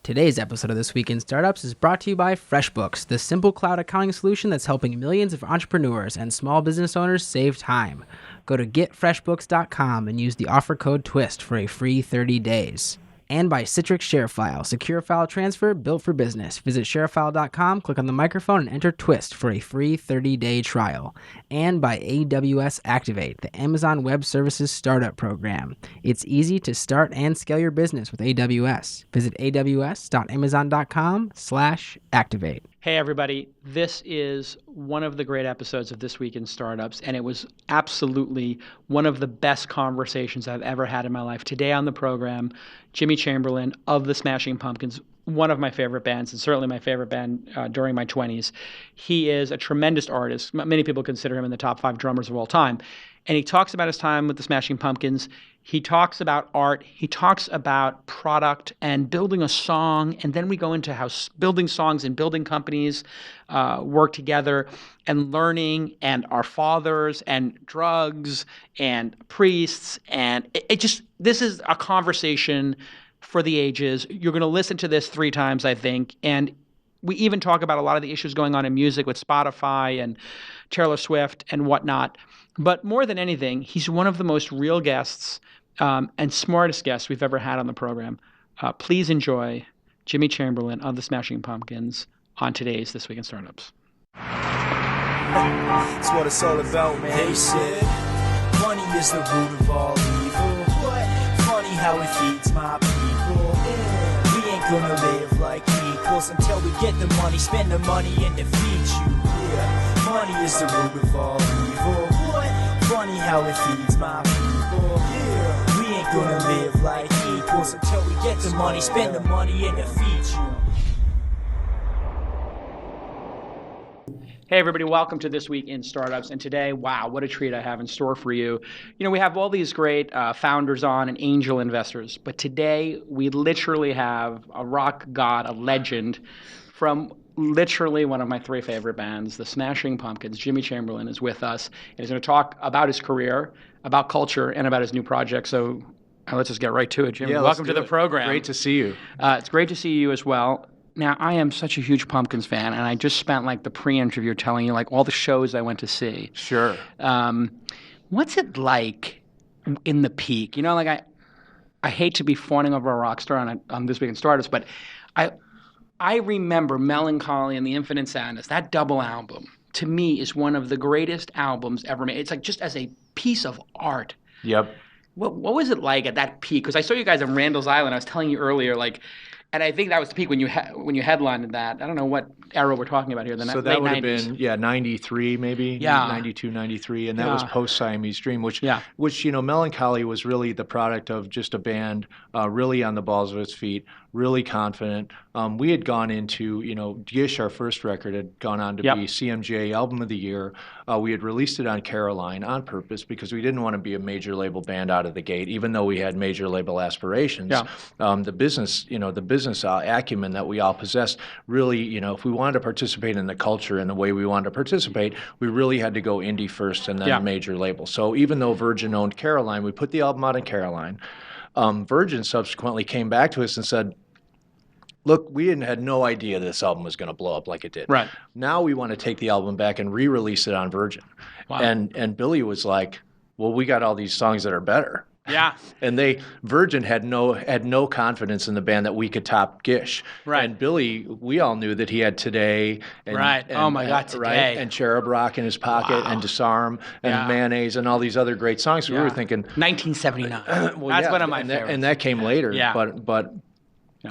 Today's episode of This Week in Startups is brought to you by FreshBooks, the simple cloud accounting solution that's helping millions of entrepreneurs and small business owners save time. Go to getfreshbooks.com and use the offer code TWIST for a free 30 days. And by Citrix ShareFile, secure file transfer built for business. Visit sharefile.com, click on the microphone, and enter TWIST for a free 30-day trial. And by AWS Activate, the Amazon Web Services Startup Program. It's easy to start and scale your business with AWS. Visit aws.amazon.com/activate. Hey everybody, this is one of the great episodes of This Week in Startups, and it was absolutely one of the best conversations I've ever had in my life. Today on the program, Jimmy Chamberlin of the Smashing Pumpkins, one of my favorite bands, and certainly my favorite band during my 20s. He is a tremendous artist. Many people consider him in the top 5 drummers of all time. And he talks about his time with the Smashing Pumpkins. He talks about art. He talks about product and building a song. And then we go into how building songs and building companies work together, and learning, and our fathers, and drugs, and priests. And this is a conversation for the ages. You're going to listen to this 3 times, I think. And we even talk about a lot of the issues going on in music with Spotify and Taylor Swift and whatnot. But more than anything, he's one of the most real guests and smartest guests we've ever had on the program. Please enjoy Jimmy Chamberlin of the Smashing Pumpkins on today's This Week in Startups. That's what it's all about, man. They said money is the root of all evil. What? Funny how it feeds my people. We ain't gonna live like equals until we get the money, spend the money, and defeat you. Yeah, money is the root of all evil. What? Funny how it feeds my people. Yeah, we ain't gonna live like equals until we get the money, spend the money, and defeat you. Hey everybody, welcome to This Week in Startups. And today, wow, what a treat I have in store for you. You know, we have all these great founders on and angel investors, but today we literally have a rock god, a legend from literally one of my 3 favorite bands, the Smashing Pumpkins. Jimmy Chamberlin is with us, and he's going to talk about his career, about culture, and about his new project. So let's just get right to it, Jimmy. Yeah, welcome to the program. Great to see you. It's great to see you as well. Now, I am such a huge Pumpkins fan, and I just spent like the pre-interview telling you like all the shows I went to see. Sure. What's it like in the peak? You know, like I hate to be fawning over a rock star on This Week in Startups, but I remember Melancholy and the Infinite Sadness. That double album, to me, is one of the greatest albums ever made. It's like just as a piece of art. Yep. What was it like at that peak? Because I saw you guys on Randall's Island. I was telling you earlier, like. And I think that was the peak when you headlined that. I don't know what era we're talking about here. So that would have been 93 maybe, 92, 93, and that was post Siamese Dream, which you know, Melancholy was really the product of just a band really on the balls of its feet, really confident. We had gone into, you know, Gish, our first record, had gone on to be CMJ Album of the Year. We had released it on Caroline on purpose because we didn't want to be a major label band out of the gate, even though we had major label aspirations. The business acumen that we all possessed really, you know, if we wanted to participate in the culture in the way we wanted to participate, we really had to go indie first and then major label. So even though Virgin owned Caroline, we put the album out on Caroline. Virgin subsequently came back to us and said, look, we had no idea this album was going to blow up like it did. Right. Now we want to take the album back and re-release it on Virgin. Wow. And Billy was like, well, we got all these songs that are better. Yeah. And Virgin had no confidence in the band that we could top Gish. Right. And Billy, we all knew that he had Today. And, right. Oh my God, Today. Right. And Cherub Rock in his pocket and Disarm and Mayonnaise and all these other great songs. So we were thinking 1979. That's one of my favorites. And that came later. Yeah. But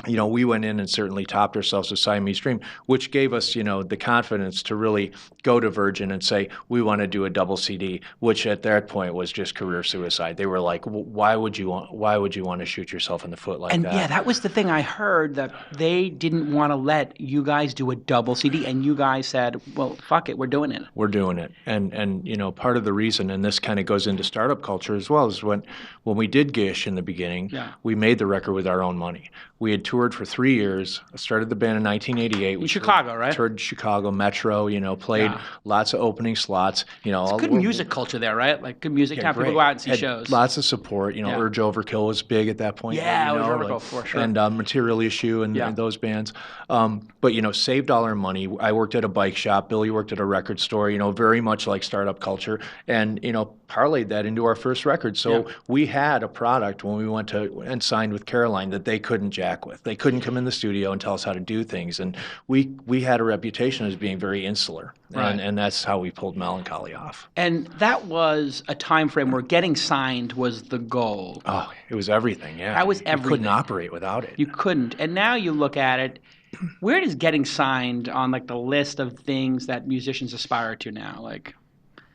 you know, we went in and certainly topped ourselves with Siamese Dream, which gave us, you know, the confidence to really go to Virgin and say, we want to do a double CD, which at that point was just career suicide. They were like, why would you want to shoot yourself in the foot like that? And yeah, that was the thing I heard, that they didn't want to let you guys do a double CD, and you guys said, well, fuck it, we're doing it. We're doing it. And you know, part of the reason, and this kind of goes into startup culture as well, is when we did Gish in the beginning, we made the record with our own money. We had toured for 3 years. I started the band in 1988. In Chicago, right? Toured Chicago Metro. Played lots of opening slots. It's good music culture there, right? Like good music town. People go out and see shows. Lots of support. Urge Overkill was big at that point. Yeah, Urge Overkill for sure. And Material Issue and those bands. But saved all our money. I worked at a bike shop. Billy worked at a record store. Very much like startup culture, and parlayed that into our first record. So we had a product when we went to and signed with Caroline that they couldn't jack with. They couldn't come in the studio and tell us how to do things, and we had a reputation as being very insular, and that's how we pulled Melancholy off. And that was a time frame where getting signed was the goal. Oh, it was everything. Yeah, that was everything. You couldn't operate without it. You couldn't. And now you look at it. Where does getting signed on like the list of things that musicians aspire to now? Like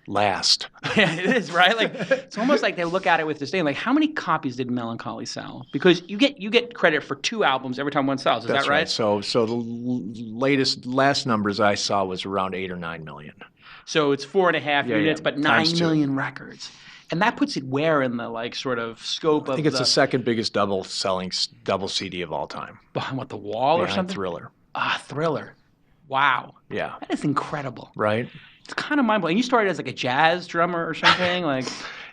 last. Yeah, it is, right? Like it's almost like they look at it with disdain. Like, how many copies did Melancholy sell? Because you get credit for 2 albums every time one sells. Is that right? So the last numbers I saw was around 8 or 9 million. So it's 4.5 units, but 9 million records. And that puts it where in the like sort of scope of? I think it's the second biggest double CD of all time. Behind what, The Wall or something? Thriller. Thriller. Wow. Yeah. That is incredible. Right. It's kind of mind-blowing. You started as like a jazz drummer or something? Like.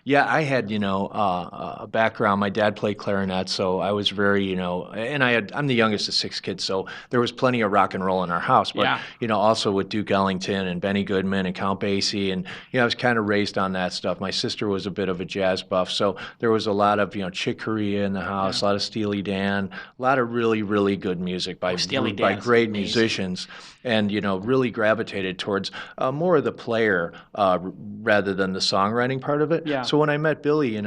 Yeah, I had, a background. My dad played clarinet, so I was very, and I'm the youngest of 6 kids, so there was plenty of rock and roll in our house. But, also with Duke Ellington and Benny Goodman and Count Basie, and, I was kind of raised on that stuff. My sister was a bit of a jazz buff, so there was a lot of, Chick Corea in the house, a lot of Steely Dan, a lot of really, really good music by great musicians. And, really gravitated towards more of the player rather than the songwriting part of it. Yeah. So when I met Billy,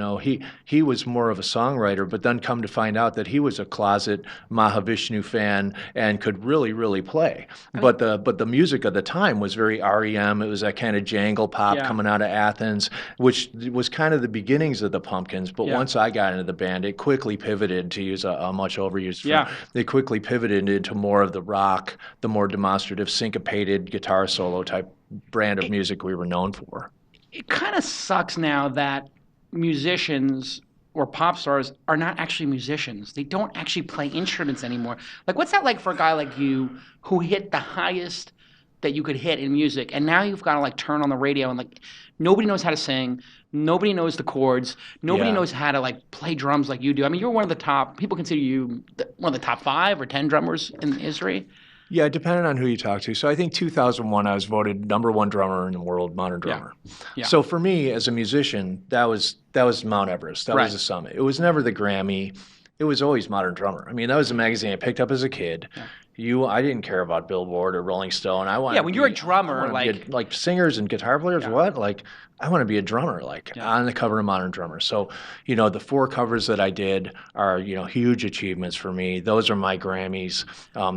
he was more of a songwriter, but then come to find out that he was a closet Mahavishnu fan and could really, really play. But the music of the time was very REM. It was that kind of jangle pop coming out of Athens, which was kind of the beginnings of the Pumpkins. But once I got into the band, it quickly pivoted, to use a much overused term. They quickly pivoted into more of the rock, the more demonstrative, syncopated guitar solo type brand of music we were known for. It kind of sucks now that musicians or pop stars are not actually musicians. They don't actually play instruments anymore. Like, what's that like for a guy like you who hit the highest that you could hit in music, and now you've got to like turn on the radio and like nobody knows how to sing, nobody knows the chords, nobody knows how to like play drums like you do. I mean, you're one of the top. People consider you one of the top 5 or 10 drummers in history. Yeah, depending on who you talk to. So I think 2001, I was voted #1 drummer in the world, modern drummer. Yeah. So for me, as a musician, that was Mount Everest. That was the summit. It was never the Grammy. It was always modern drummer. I mean, that was a magazine I picked up as a kid. Yeah. I didn't care about Billboard or Rolling Stone. When you're a drummer, like singers and guitar players, what? Like, I want to be a drummer, on the cover of Modern Drummer. So, the 4 covers that I did are, huge achievements for me. Those are my Grammys.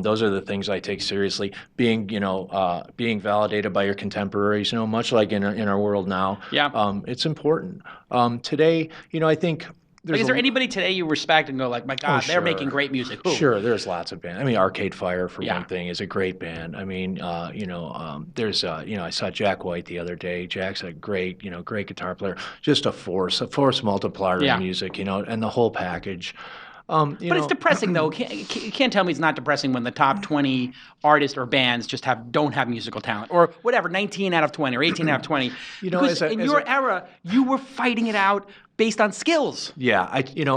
Those are the things I take seriously. Being validated by your contemporaries, much like in our world now. Yeah. It's important. Today, I think. Is there anybody today you respect and go like, my God, they're making great music? Who? Sure, there's lots of bands. I mean, Arcade Fire, for one thing, is a great band. I mean, there's, I saw Jack White the other day. Jack's a great guitar player. Just a force multiplier in music, and the whole package. But it's depressing, though. You can't tell me it's not depressing when the top 20 artists or bands just don't have musical talent, or whatever, 19 out of 20 or 18 out of 20. Because in your era, you were fighting it out based on skills. Yeah,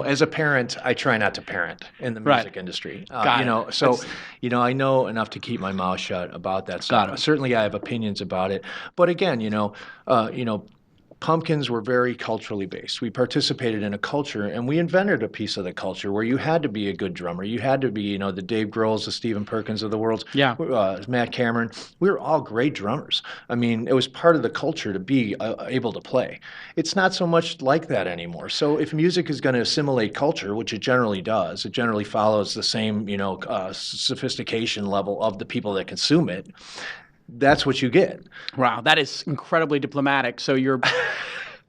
as a parent, I try not to parent in the music industry. I know enough to keep my mouth shut about that stuff. Certainly, I have opinions about it. But again, Pumpkins were very culturally based. We participated in a culture, and we invented a piece of the culture where you had to be a good drummer. You had to be, the Dave Grohls, the Stephen Perkins of the world, Matt Cameron. We were all great drummers. I mean, it was part of the culture to be able to play. It's not so much like that anymore. So if music is going to assimilate culture, which it generally does, it generally follows the same, sophistication level of the people that consume it. That's what you get. Wow, that is incredibly diplomatic. So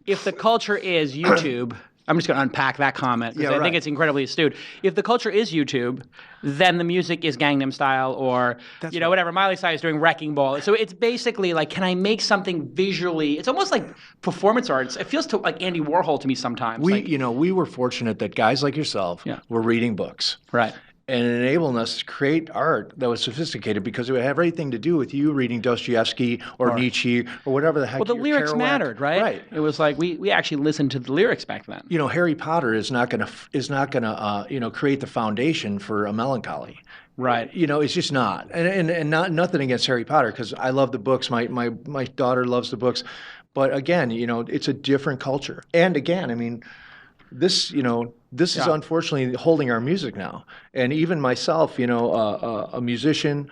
if the culture is YouTube, I'm just going to unpack that comment because I think it's incredibly astute. If the culture is YouTube, then the music is Gangnam Style or whatever. Miley Cyrus is doing Wrecking Ball. So it's basically like, can I make something visually? It's almost like performance arts. It feels like Andy Warhol to me sometimes. We were fortunate that guys like yourself were reading books. Right. and enabling us to create art that was sophisticated because it would have everything to do with you reading Dostoevsky or Nietzsche or whatever the heck. Well, the lyrics Kerouac mattered, right? Right. It was like we actually listened to the lyrics back then. Harry Potter is not going to create the foundation for a melancholy. Right. It's just not. And nothing against Harry Potter, because I love the books. My daughter loves the books. But again, it's a different culture. And again, I mean, this is unfortunately holding our music now. And even myself, a musician,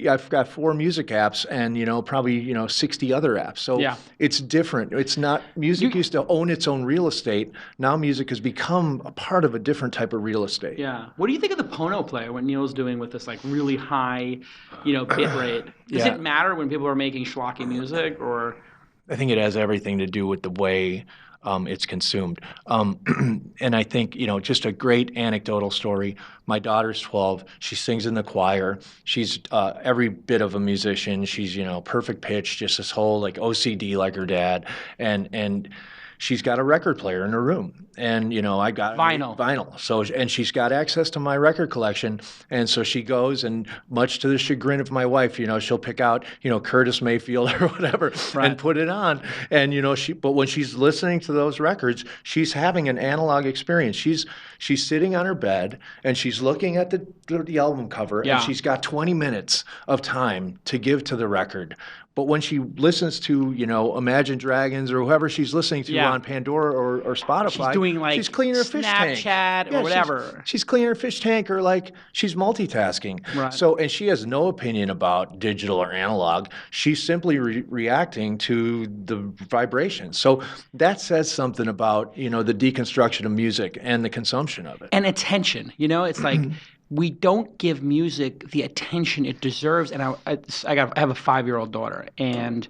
I've got 4 music apps and, probably, 60 other apps. So it's different. It's not, music used to own its own real estate. Now music has become a part of a different type of real estate. Yeah. What do you think of the Bono player, what Neil's doing with this like really high, bit rate? Does it matter when people are making schlocky music, or? I think it has everything to do with the way it's consumed. And I think, just a great anecdotal story. My daughter's 12. She sings in the choir. She's every bit of a musician. She's, perfect pitch, just this whole like OCD like her dad. And she's got a record player in her room. And, I got vinyl. So, and she's got access to my record collection. And so she goes, and much to the chagrin of my wife, she'll pick out, Curtis Mayfield or whatever and put it on. And, but when she's listening to those records, she's having an analog experience. She's sitting on her bed and she's looking at the album cover and she's got 20 minutes of time to give to the record. But when she listens to, Imagine Dragons or whoever she's listening to on Pandora or Spotify, she's doing like she's cleaning her fish tank. Snapchat or whatever. She's cleaning her fish tank, or like she's multitasking. Right. So, and she has no opinion about digital or analog. She's simply reacting to the vibrations. So that says something about, the deconstruction of music and the consumption of it. And attention. It's like we don't give music the attention it deserves. And I have a 5-year-old daughter, and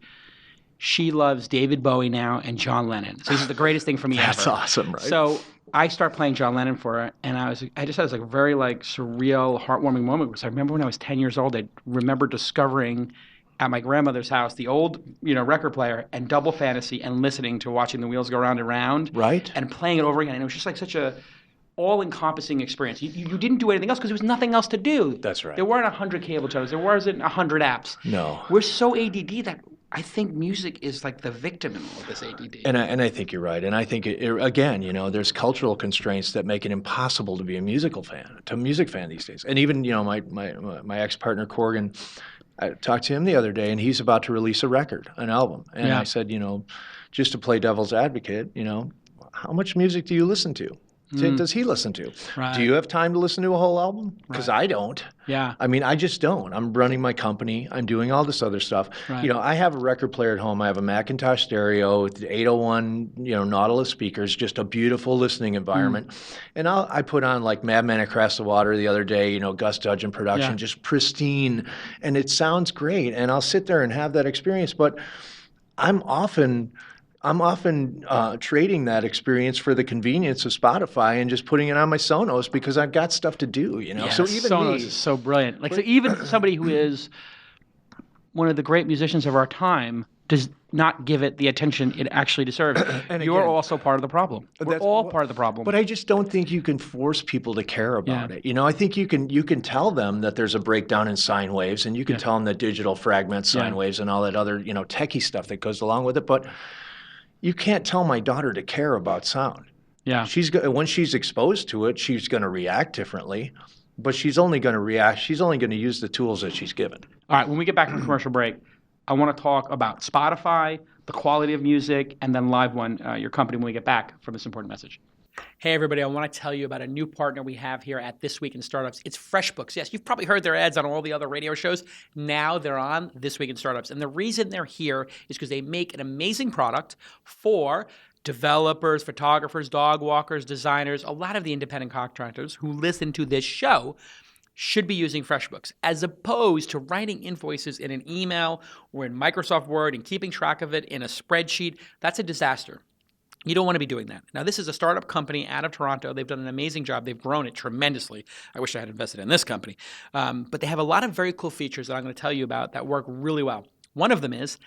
she loves David Bowie now and John Lennon. So this is the greatest thing for me ever. That's awesome, right? So I start playing John Lennon for her, and I just had this like very like surreal, heartwarming moment. Because I remember when I was 10 years old, I remember discovering at my grandmother's house the old, record player and Double Fantasy, and listening to Watching the Wheels Go Round and Round, right? And playing it over again. And it was just like such a all-encompassing experience. You didn't do anything else because there was nothing else to do. That's right. There weren't 100 cable channels. There wasn't 100 apps. No. We're so ADD that I think music is like the victim in all of this ADD. And I think you're right. And I think, again, there's cultural constraints that make it impossible to be a music fan these days. And even, my ex-partner, Corgan, I talked to him the other day, and he's about to release an album. And I said, just to play devil's advocate, how much music do you listen to? Does he listen to? Right. Do you have time to listen to a whole album? Because I don't. Yeah. I mean, I just don't. I'm running my company. I'm doing all this other stuff. Right. I have a record player at home. I have a Macintosh stereo with 801, Nautilus speakers, just a beautiful listening environment. And I put on like Madman Across the Water the other day, Gus Dudgeon production, just pristine. And it sounds great. And I'll sit there and have that experience. But I'm often trading that experience for the convenience of Spotify and just putting it on my Sonos because I've got stuff to do, Yeah, So even Sonos is so brilliant. So even somebody who is one of the great musicians of our time does not give it the attention it actually deserves. And you're also part of the problem. We're all part of the problem. But I just don't think you can force people to care about it. I think you can tell them that there's a breakdown in sine waves, and you can tell them that digital fragments sine waves and all that other techie stuff that goes along with it. But you can't tell my daughter to care about sound. Yeah. When she's exposed to it, she's going to react differently, but she's only going to react. She's only going to use the tools that she's given. All right. When we get back from commercial break, I want to talk about Spotify, the quality of music, and then LiveOne, your company, when we get back from this important message. Hey, everybody, I want to tell you about a new partner we have here at This Week in Startups. It's FreshBooks. Yes, you've probably heard their ads on all the other radio shows. Now they're on This Week in Startups. And the reason they're here is because they make an amazing product for developers, photographers, dog walkers, designers, a lot of the independent contractors who listen to this show should be using FreshBooks, as opposed to writing invoices in an email or in Microsoft Word and keeping track of it in a spreadsheet. That's a disaster. You don't want to be doing that. Now, this is a startup company out of Toronto. They've done an amazing job. They've grown it tremendously. I wish I had invested in this company. But they have a lot of very cool features that I'm going to tell you about that work really well. One of them is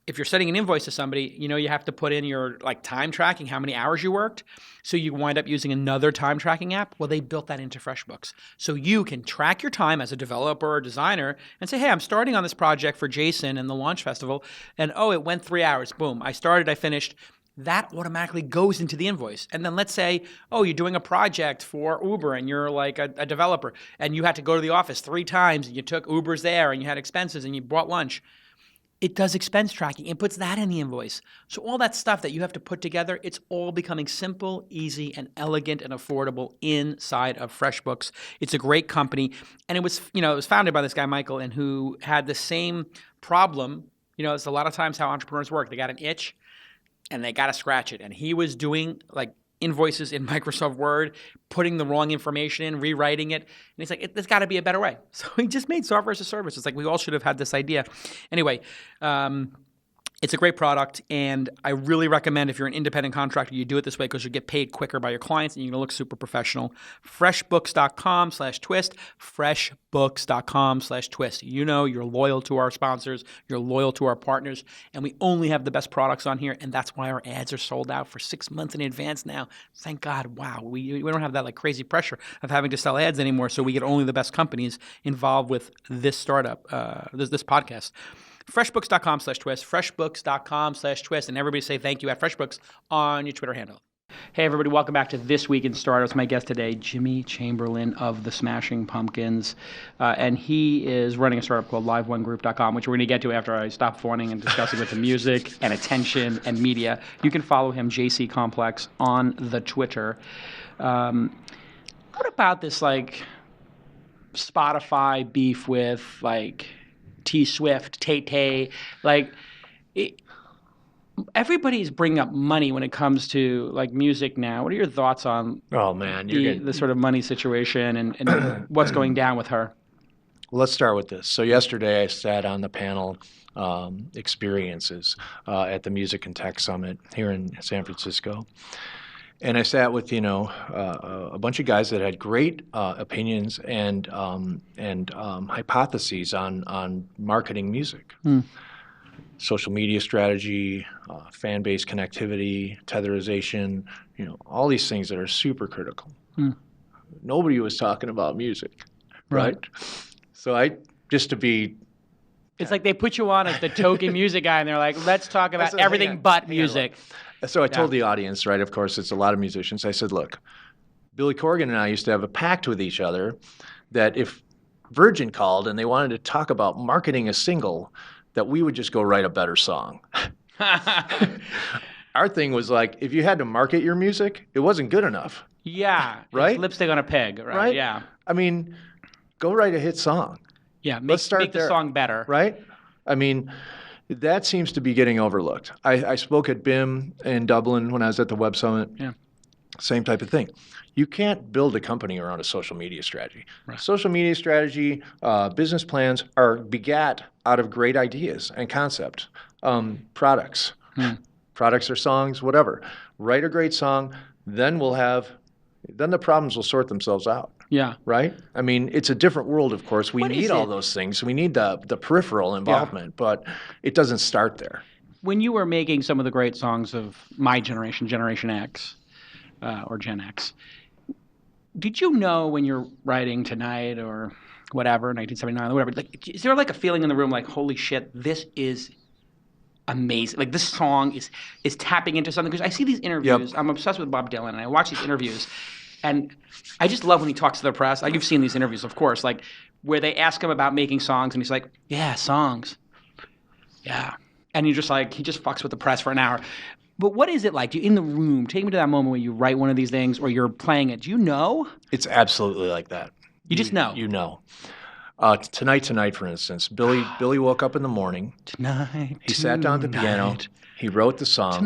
if you're sending an invoice to somebody, you have to put in your time tracking, how many hours you worked. So you wind up using another time tracking app. Well, they built that into FreshBooks. So you can track your time as a developer or designer and say, hey, I'm starting on this project for Jason and the launch festival. And it went 3 hours. Boom. I started, I finished. That automatically goes into the invoice. And then let's say, you're doing a project for Uber and you're like a developer and you had to go to the office 3 times and you took Ubers there and you had expenses and you bought lunch. It does expense tracking. It puts that in the invoice. So all that stuff that you have to put together, it's all becoming simple, easy, and elegant and affordable inside of FreshBooks. It's a great company. And it was founded by this guy, Michael, and who had the same problem. It's a lot of times how entrepreneurs work. They got an itch and they got to scratch it. And he was doing invoices in Microsoft Word, putting the wrong information in, rewriting it. And he's like, there's got to be a better way. So he just made software as a service. It's like we all should have had this idea. Anyway, it's a great product, and I really recommend if you're an independent contractor, you do it this way because you get paid quicker by your clients and you're going to look super professional. Freshbooks.com/twist, freshbooks.com/twist. You're loyal to our sponsors, you're loyal to our partners, and we only have the best products on here, and that's why our ads are sold out for 6 months in advance now. Thank God. Wow. We don't have that crazy pressure of having to sell ads anymore, so we get only the best companies involved with this startup, this podcast. Freshbooks.com/twist, freshbooks.com/twist, and everybody say thank you at FreshBooks on your Twitter handle. Hey everybody, welcome back to This Week in Startups. My guest today, Jimmy Chamberlin of the Smashing Pumpkins, and he is running a startup called LiveOneGroup.com, which we're going to get to after I stop fawning and discussing with the music and attention and media. You can follow him, JC Complex, on the Twitter. What about this Spotify beef with T Swift, Tay-Tay, everybody's bringing up money when it comes to music now. What are your thoughts on the sort of money situation and what's going down with her? Well, let's start with this. So yesterday I sat on the panel experiences at the Music and Tech Summit here in San Francisco. And I sat with, a bunch of guys that had great opinions and hypotheses on marketing music, social media strategy, fan base connectivity, tetherization, all these things that are super critical. Nobody was talking about music, right? So it's like they put you on as the token music guy, and they're like, let's talk about everything but music. So I told the audience, right, of course, it's a lot of musicians. I said, look, Billy Corgan and I used to have a pact with each other that if Virgin called and they wanted to talk about marketing a single, that we would just go write a better song. Our thing was if you had to market your music, it wasn't good enough. Yeah. Right? It's lipstick on a pig, right? Yeah. I mean, go write a hit song. Yeah, make the song better. Right? I mean, that seems to be getting overlooked. I spoke at BIM in Dublin when I was at the Web Summit. Yeah. Same type of thing. You can't build a company around a social media strategy. Right. Social media strategy, business plans are begat out of great ideas and concept. Products. Products or songs, whatever. Write a great song, then the problems will sort themselves out. Yeah. Right? I mean, it's a different world, of course. We need all those things. We need the peripheral involvement, but it doesn't start there. When you were making some of the great songs of my generation, Generation X, or Gen X, did you know when you're writing Tonight or whatever, 1979 or whatever, is there a feeling in the room holy shit, this is amazing. This song is tapping into something? Because I see these interviews. Yep. I'm obsessed with Bob Dylan, and I watch these interviews. And I just love when he talks to the press. You've seen these interviews, of course, where they ask him about making songs, and he's like, yeah, songs. Yeah. And he just fucks with the press for an hour. But what is it like? Do you, in the room, take me to that moment when you write one of these things or you're playing it. Do you know? It's absolutely like that. You just know? You know. Tonight, for instance, Billy woke up in the morning. He sat down at the piano. He wrote the song.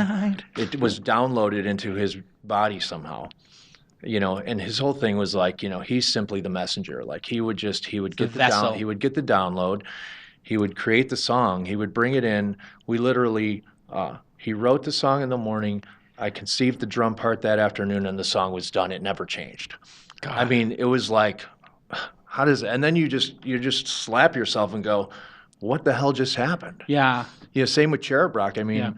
It was downloaded into his body somehow. And his whole thing was he's simply the messenger. He would get he would get the download, he would create the song, he would bring it in. We literally, he wrote the song in the morning. I conceived the drum part that afternoon, and the song was done. It never changed. God. I mean, it was how does? And then you just slap yourself and go, what the hell just happened? Yeah. Same with Cherub Rock. I mean,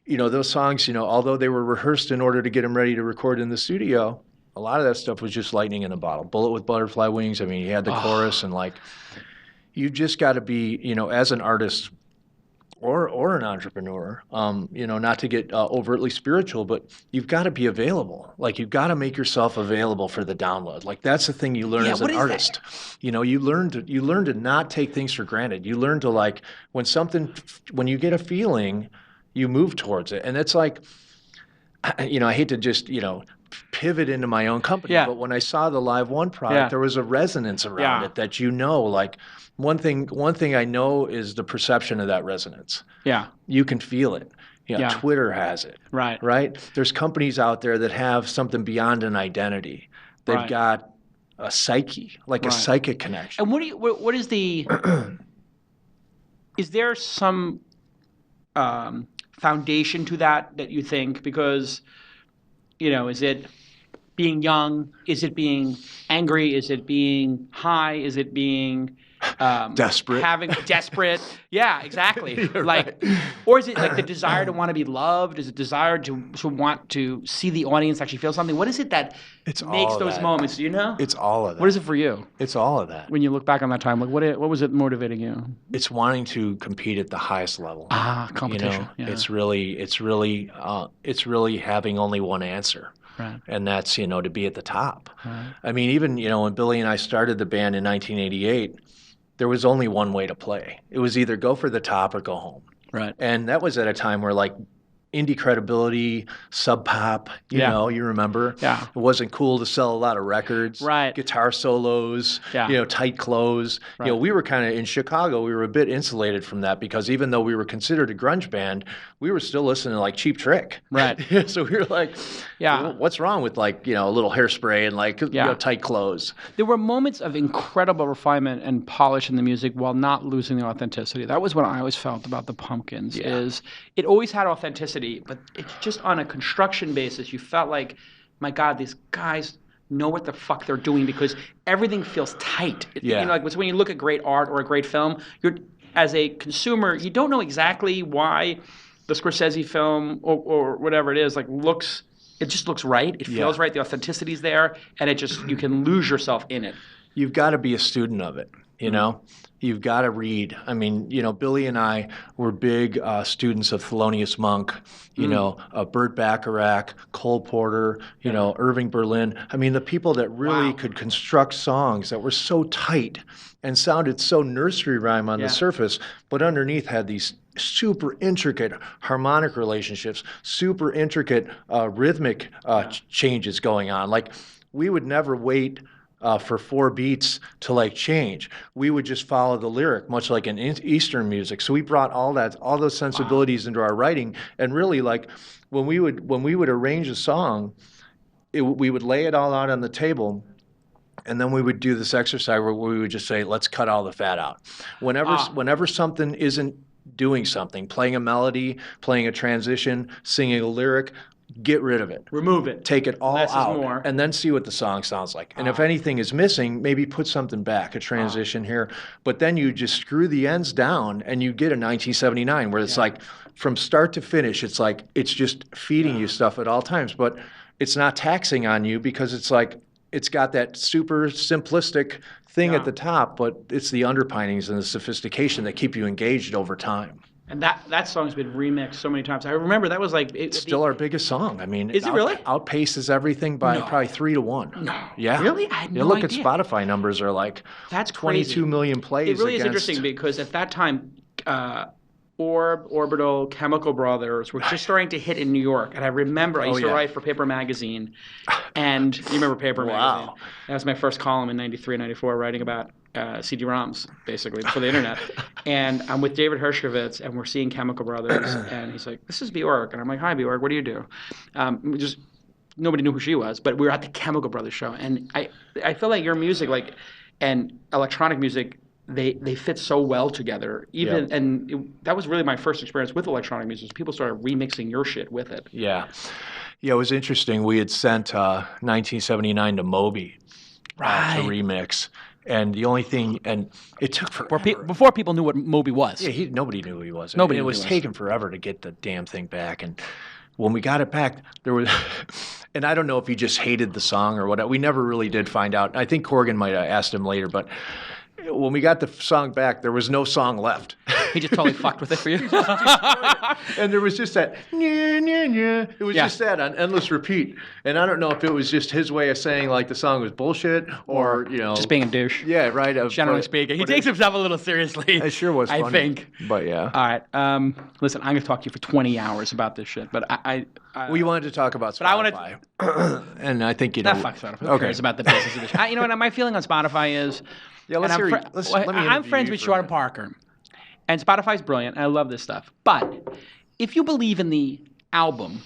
those songs, although they were rehearsed in order to get them ready to record in the studio, a lot of that stuff was just lightning in a bottle. Bullet with Butterfly Wings. I mean, you had the chorus, and like, you just got to be, as an artist or an entrepreneur, not to get overtly spiritual, but you've got to be available. Like, you've got to make yourself available for the download. Like, that's the thing you learn as an artist. You learn to not take things for granted. You learn to, like, when you get a feeling, you move towards it. And it's like, I hate to just, pivot into my own company, but when I saw the LiveOne product, there was a resonance around it that, like, one thing I know is the perception of that resonance. Yeah. You can feel it. Twitter has it. Right? There's companies out there that have something beyond an identity. They've got a psyche, like a psychic connection. And what is the is there some foundation to that you think? Because, is it being young? Is it being angry? Is it being high? Is it being desperate? Yeah, exactly. Or is it like the desire to want to be loved? Is it desire to want to see the audience actually feel something? What is it that makes those moments? Do you know? It's all of that. What is it for you? It's all of that. When you look back on that time, like what was it motivating you? It's wanting to compete at the highest level. Competition. It's really having only one answer. Right. And that's, to be at the top. Right. I mean, even, when Billy and I started the band in 1988, there was only one way to play. It was either go for the top or go home. Right. And that was at a time where, like, indie credibility, sub pop, you remember? Yeah. It wasn't cool to sell a lot of records. Right. Guitar solos, tight clothes. Right. We were kind of, in Chicago, we were a bit insulated from that, because even though we were considered a grunge band, we were still listening to, like, Cheap Trick. Right. So we were like, what's wrong with, like, a little hairspray and, like, tight clothes? There were moments of incredible refinement and polish in the music while not losing the authenticity. That was what I always felt about the Pumpkins, is it always had authenticity. But it's just on a construction basis, you felt like, my God, these guys know what the fuck they're doing, because everything feels tight. Like when you look at great art or a great film, as a consumer, you don't know exactly why the Scorsese film or whatever it is, like, it just looks right. It feels right. The authenticity's there, and you can lose yourself in it. You've got to be a student of it, You've got to read. I mean, Billy and I were big students of Thelonious Monk, Burt Bacharach, Cole Porter, Irving Berlin. I mean, the people that really could construct songs that were so tight and sounded so nursery rhyme on the surface, but underneath had these super intricate harmonic relationships, super intricate rhythmic changes going on. Like, we would never wait for 4 beats to, like, change. We would just follow the lyric, much like in Eastern music. So we brought all those sensibilities into our writing. And really, like, when we would arrange a song, we would lay it all out on the table, and then we would do this exercise where we would just say, let's cut all the fat out. Whenever something isn't doing something, playing a melody, playing a transition, singing a lyric, get rid of it. Remove it. Take it all out. And then see what the song sounds like. And if anything is missing, maybe put something back, a transition here. But then you just screw the ends down, and you get a 1979 where it's like, from start to finish, it's like, it's just feeding you stuff at all times. But it's not taxing on you, because it's like, it's got that super simplistic thing at the top, but it's the underpinnings and the sophistication that keep you engaged over time. And that song's been remixed so many times. I remember that was like... It's still our biggest song. I mean, is it really? Outpaces everything by probably 3-1. No. Yeah. Really? I had no look idea. At Spotify numbers are like, that's 22 million plays. It really is interesting, because at that time, Orbital, Chemical Brothers were just starting to hit in New York. And I remember I used to write for Paper Magazine. And you remember Paper Magazine? That was my first column in 93, 94, writing about CD-ROMs, basically, for the internet. And I'm with David Hershkovitz, and we're seeing Chemical Brothers, and he's like, this is Bjork. And I'm like, hi, Bjork, what do you do? Nobody knew who she was, but we were at the Chemical Brothers show. And I feel like your music, like, and electronic music, they fit so well together. That was really my first experience with electronic music. People started remixing your shit with it. Yeah, it was interesting. We had sent 1979 to Moby to remix. And the only thing, and it took forever. Before people knew what Moby was. Yeah, nobody knew who he was. Nobody It knew was who he was. taking forever to get the damn thing back. And when we got it back, there was, and I don't know if he just hated the song or what. We never really did find out. I think Corgan might have asked him later, but when we got the song back, there was no song left. He just totally fucked with it for you. And there was just that, nya, nya, nya. It was just that on endless repeat. And I don't know if it was just his way of saying like the song was bullshit or just being a douche. Yeah, right. Generally speaking, he takes himself a little seriously. It sure was funny. I think. But yeah. All right. Listen, I'm going to talk to you for 20 hours about this shit. But well, you wanted to talk about Spotify. But I wanted. And I think fuck Spotify. Who cares about the business of this shit? You know what? My feeling on Spotify is. Yeah, I'm friends with Sean Parker, and Spotify's brilliant, and I love this stuff. But if you believe in the album,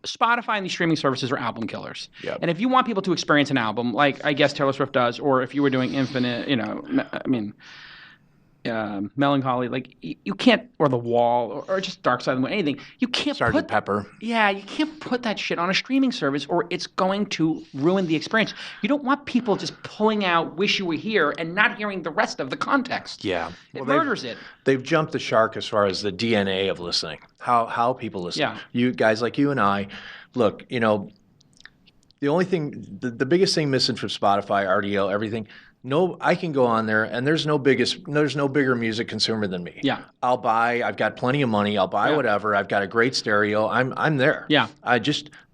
Spotify and these streaming services are album killers. Yep. And if you want people to experience an album, like I guess Taylor Swift does, or if you were doing Infinite, Melancholy, like you can't, or The Wall, or just Dark Side of the Moon, anything. You can't Sgt. Pepper. Yeah, you can't put that shit on a streaming service, or it's going to ruin the experience. You don't want people just pulling out "Wish You Were Here" and not hearing the rest of the context. Yeah, it murders it. They've jumped the shark as far as the DNA of listening. How people listen. Yeah. You guys like you and I, look. The only thing, the biggest thing missing from Spotify, RDO, everything. No, I can go on there, and there's no bigger music consumer than me. Yeah. I've got plenty of money. I'll buy whatever. I've got a great stereo. I'm there. Yeah.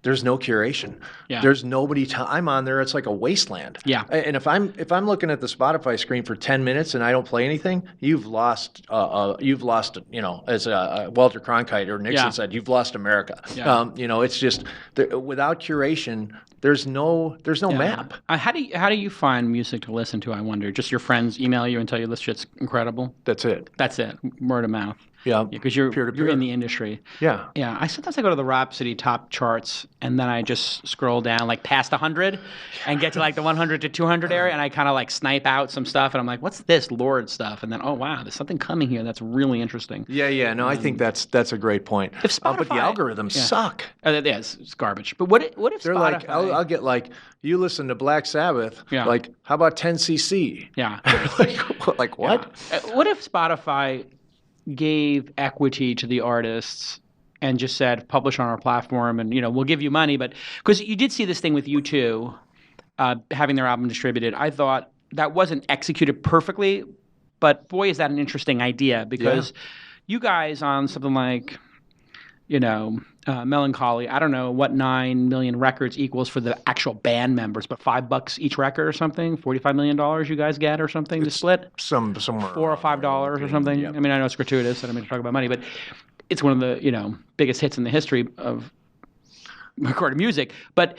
There's no curation. Yeah. There's nobody. I'm on there. It's like a wasteland. Yeah. And if I'm looking at the Spotify screen for 10 minutes and I don't play anything, you've lost. As Walter Cronkite or Nixon said, you've lost America. Yeah. It's just without curation. There's no map. How do you find music to listen to, I wonder? Just your friends email you and tell you this shit's incredible? That's it. Word of mouth. Yeah. Because you're in the industry. Yeah. Yeah. Sometimes I go to the Rhapsody top charts and then I just scroll down like past 100 and get to like the 100 to 200 area and I kind of like snipe out some stuff and I'm like, what's this Lord stuff? And then, oh wow, there's something coming here that's really interesting. Yeah. No, I think that's a great point. If Spotify, but the algorithms suck. It's garbage. But what if they're Spotify... like, I'll get like, you listen to Black Sabbath, like, how about 10cc? Yeah. like what? Yeah. What if Spotify gave equity to the artists and just said, publish on our platform and, we'll give you money. But because you did see this thing with U2 having their album distributed. I thought that wasn't executed perfectly, but boy, is that an interesting idea because you guys on something like, Melancholy, I don't know what 9 million records equals for the actual band members, but $5 each record or something, $45 million you guys get or something to split? Somewhere. $4 or $5 or something. Yep. I mean, I know it's gratuitous. I don't mean to talk about money, but it's one of the, biggest hits in the history of recorded music. But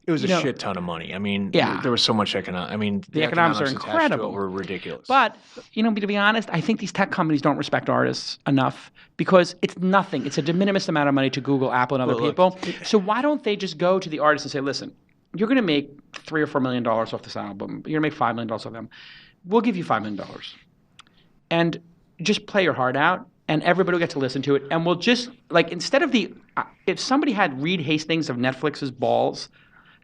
it was a shit ton of money. I mean, there was so much economics. I mean, the economics are incredible. Were ridiculous. But, to be honest, I think these tech companies don't respect artists enough because it's nothing. It's a de minimis amount of money to Google, Apple, and other people. So why don't they just go to the artists and say, listen, you're going to make $3 or $4 million off this album. You're going to make $5 million off them. We'll give you $5 million. And just play your heart out. And everybody will get to listen to it. And we'll just, instead of if somebody had Reed Hastings of Netflix's balls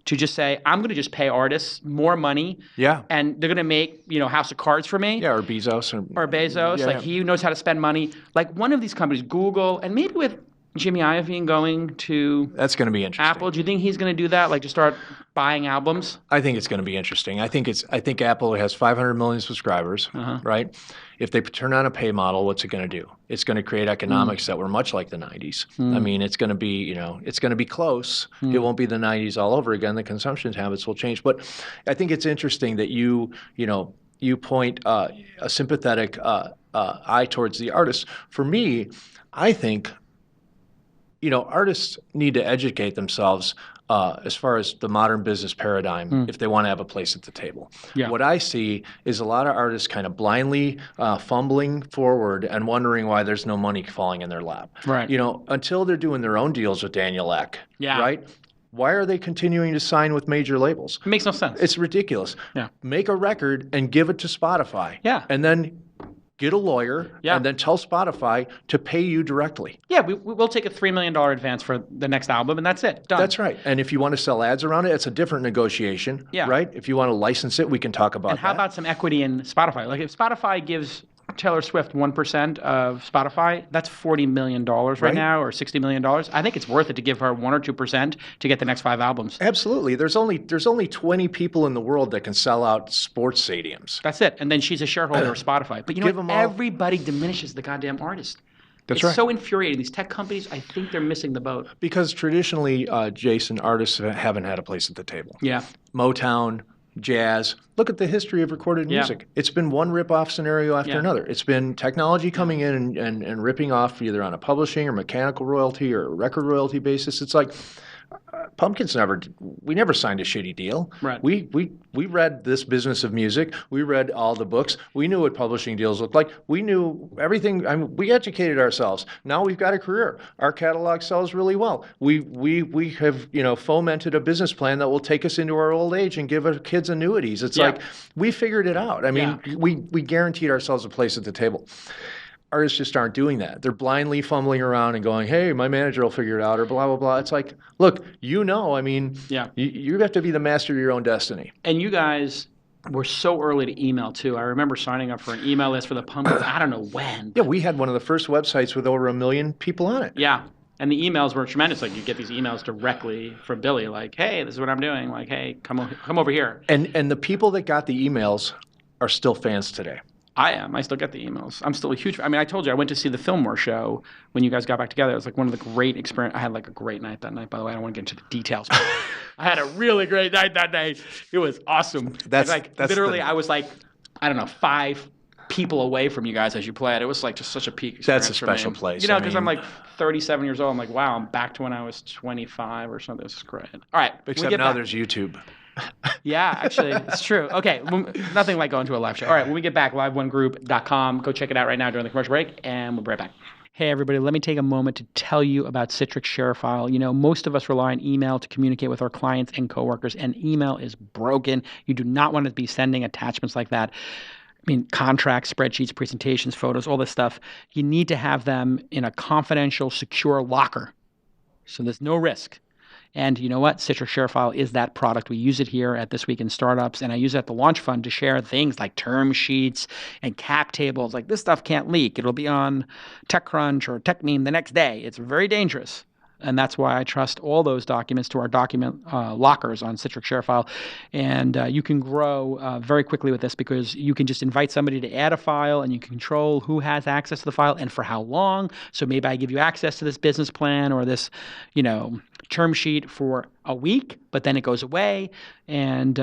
to just say, I'm going to just pay artists more money. Yeah. And they're going to make, House of Cards for me. Yeah, or Bezos. Or Bezos. He knows how to spend money. Like one of these companies, Google, and maybe with Jimmy Iovine going to... That's going to be interesting. Apple, do you think he's going to do that? Like just start buying albums? I think it's going to be interesting. I think Apple has 500 million subscribers, right? If they turn on a pay model, what's it going to do? It's going to create economics that were much like the 90s. I mean, it's going to be, it's going to be close. It won't be the 90s all over again. The consumption habits will change. But I think it's interesting that you point a sympathetic eye towards the artists. For me, I think, artists need to educate themselves as far as the modern business paradigm if they want to have a place at the table. Yeah. What I see is a lot of artists kind of blindly fumbling forward and wondering why there's no money falling in their lap. Right. Until they're doing their own deals with Daniel Ek. Yeah. Right? Why are they continuing to sign with major labels? It makes no sense. It's ridiculous. Yeah. Make a record and give it to Spotify. Yeah. And then get a lawyer, and then tell Spotify to pay you directly. Yeah, we'll take a $3 million advance for the next album, and that's it. Done. That's right. And if you want to sell ads around it, it's a different negotiation, right? If you want to license it, we can talk about that. And how about some equity in Spotify? Like if Spotify gives Taylor Swift 1% of Spotify, that's $40 million right now, or $60 million. I think it's worth it to give her 1 or 2% to get the next 5 albums. Absolutely. There's only 20 people in the world that can sell out sports stadiums. That's it. And then she's a shareholder of Spotify. But you know what? Everybody diminishes the goddamn artist. That's right. It's so infuriating. These tech companies, I think they're missing the boat. Because traditionally, Jason, artists haven't had a place at the table. Yeah. Motown, jazz. Look at the history of recorded music. It's been one rip-off scenario after another. It's been technology coming in and ripping off either on a publishing or mechanical royalty or a record royalty basis. It's like Pumpkins we never signed a shitty deal. Right. We read This Business of Music. We read all the books. We knew what publishing deals looked like. We knew everything. I mean, we educated ourselves. Now we've got a career. Our catalog sells really well. We have fomented a business plan that will take us into our old age and give our kids annuities. It's like we figured it out. I mean, we guaranteed ourselves a place at the table. Artists just aren't doing that. They're blindly fumbling around and going, hey, my manager will figure it out, or blah, blah, blah. It's like, look, you have to be the master of your own destiny. And you guys were so early to email, too. I remember signing up for an email list for the Pumpkins. I don't know when. Yeah, we had one of the first websites with over 1 million people on it. Yeah. And the emails were tremendous. Like, you get these emails directly from Billy, like, hey, this is what I'm doing. Like, hey, come over here. And the people that got the emails are still fans today. I am. I still get the emails. I'm still a huge fan. I mean, I told you, I went to see the Fillmore show when you guys got back together. It was like one of the great experiences. I had like a great night that night, by the way. I don't want to get into the details. But I had a really great night that night. It was awesome. That's literally, I was like, I don't know, 5 people away from you guys as you played. It was like just such a peak experience. That's a special place. You know, because I'm like 37 years old. I'm like, wow, I'm back to when I was 25 or something. This is great. All right. Except now there's YouTube. Yeah, actually, it's true. Okay, nothing like going to a live show. All right, when we get back, liveonegroup.com. Go check it out right now during the commercial break, and we'll be right back. Hey, everybody, let me take a moment to tell you about Citrix ShareFile. You know, most of us rely on email to communicate with our clients and coworkers, and email is broken. You do not want to be sending attachments like that. I mean, contracts, spreadsheets, presentations, photos, all this stuff. You need to have them in a confidential, secure locker, so there's no risk. And you know what? Citrix ShareFile is that product. We use it here at This Week in Startups, and I use it at the Launch Fund to share things like term sheets and cap tables. Like, this stuff can't leak. It'll be on TechCrunch or TechMeme the next day. It's very dangerous. And that's why I trust all those documents to our document lockers on Citrix ShareFile. And you can grow very quickly with this because you can just invite somebody to add a file, and you can control who has access to the file and for how long. So maybe I give you access to this business plan or this, term sheet for a week, but then it goes away, and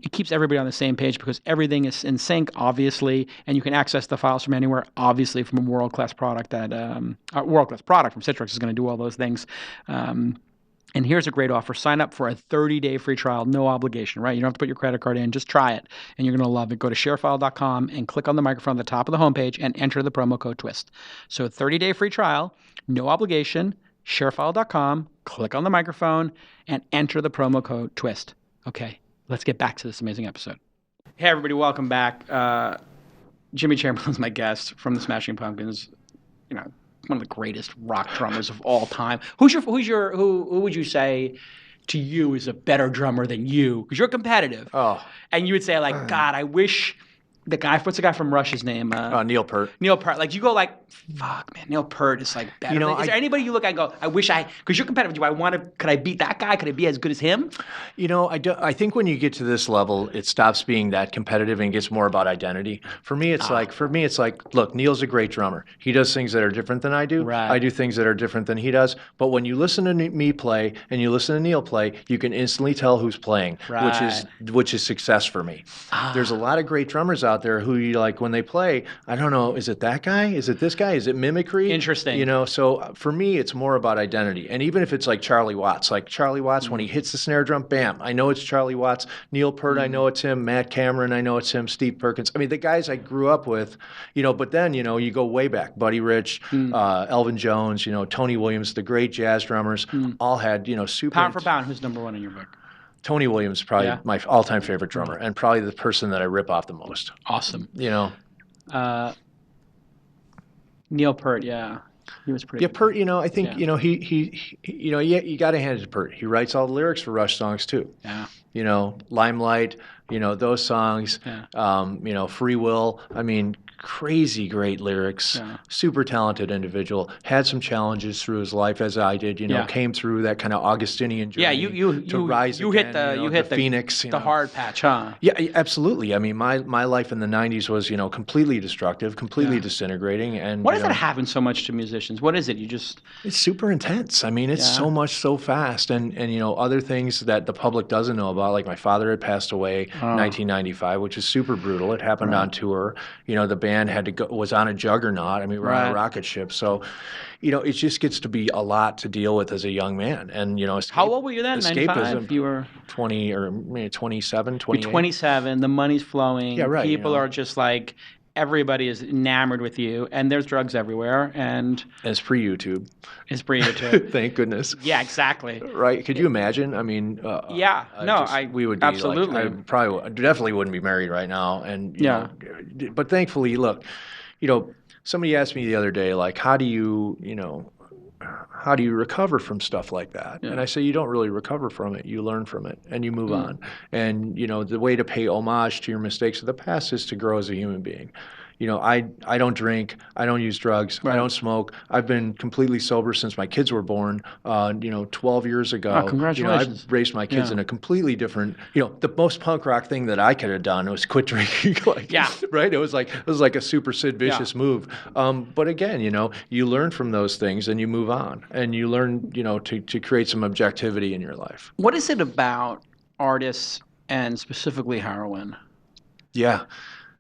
it keeps everybody on the same page because everything is in sync, obviously, and you can access the files from anywhere, obviously, from a world-class product from Citrix is going to do all those things. And here's a great offer. Sign up for a 30-day free trial, no obligation, right? You don't have to put your credit card in. Just try it, and you're going to love it. Go to sharefile.com and click on the microphone at the top of the homepage and enter the promo code TWIST. So 30-day free trial, no obligation, sharefile.com, click on the microphone, and enter the promo code TWIST. Okay, let's get back to this amazing episode. Hey, everybody, welcome back. Jimmy Chamberlin's my guest from the Smashing Pumpkins. One of the greatest rock drummers of all time. Who would you say to you is a better drummer than you? Because you're competitive. Oh. And you would say, like, God, I wish what's the guy from Rush's name? Neil Peart. Neil Peart. Like, you go like, fuck, man, Neil Peart is like better. Is there anybody you look at and go, I wish because you're competitive. Could I beat that guy? Could I be as good as him? I think when you get to this level, it stops being that competitive and gets more about identity. For me, it's like, look, Neil's a great drummer. He does things that are different than I do. Right. I do things that are different than he does. But when you listen to me play and you listen to Neil play, you can instantly tell who's playing, right. which is success for me. There's a lot of great drummers out there who you like when they play. I don't know, is it that guy? Is it this guy? Is it mimicry? Interesting. So for me, it's more about identity. And even if it's like Charlie Watts, when he hits the snare drum, bam, I know it's Charlie Watts. Neil Peart, I know it's him. Matt Cameron, I know it's him. Steve Perkins. I mean, the guys I grew up with, but then, you go way back. Buddy Rich, Elvin Jones, Tony Williams, the great jazz drummers, all had, super... Pound for pound, who's number one in your book? Tony Williams, probably my all-time favorite drummer, and probably the person that I rip off the most. Awesome. Neil Peart, yeah. He was pretty good. Peart, I think, he you got to hand it to Peart. He writes all the lyrics for Rush songs too. Yeah. Limelight, those songs, Free Will. I mean, crazy great lyrics, super talented individual, had some challenges through his life as I did, came through that kind of Augustinian journey to rise you again, hit the Phoenix. The hard patch, huh? Yeah, absolutely. I mean, my life in the 90s was, completely destructive, completely disintegrating. And why does that happen so much to musicians? What is it? It's super intense. I mean, it's so much so fast. And other things that the public doesn't know about, like my father had passed away in 1995, which is super brutal. It happened on tour. The band was on a juggernaut. I mean, we're on a rocket ship. So, it just gets to be a lot to deal with as a young man. And, how old were you then? 95? You were 20 or maybe 27, 28. You're 27. The money's flowing. Yeah, right. People are just like, everybody is enamored with you, and there's drugs everywhere. And it's pre-YouTube. It's pre-YouTube. Thank goodness. Yeah, exactly. Right? Could you imagine? I mean, we would be absolutely. I definitely wouldn't be married right now. And but thankfully, look, somebody asked me the other day, like, how do you recover from stuff like that? Yeah. And I say, you don't really recover from it. You learn from it and you move on. And, the way to pay homage to your mistakes of the past is to grow as a human being. I don't drink. I don't use drugs. Right. I don't smoke. I've been completely sober since my kids were born, 12 years ago. Oh, congratulations. I've raised my kids in a completely different, the most punk rock thing that I could have done was quit drinking. Right? It was like a super Sid Vicious move. But again, you learn from those things and you move on and you learn, to create some objectivity in your life. What is it about artists and specifically heroin? Yeah.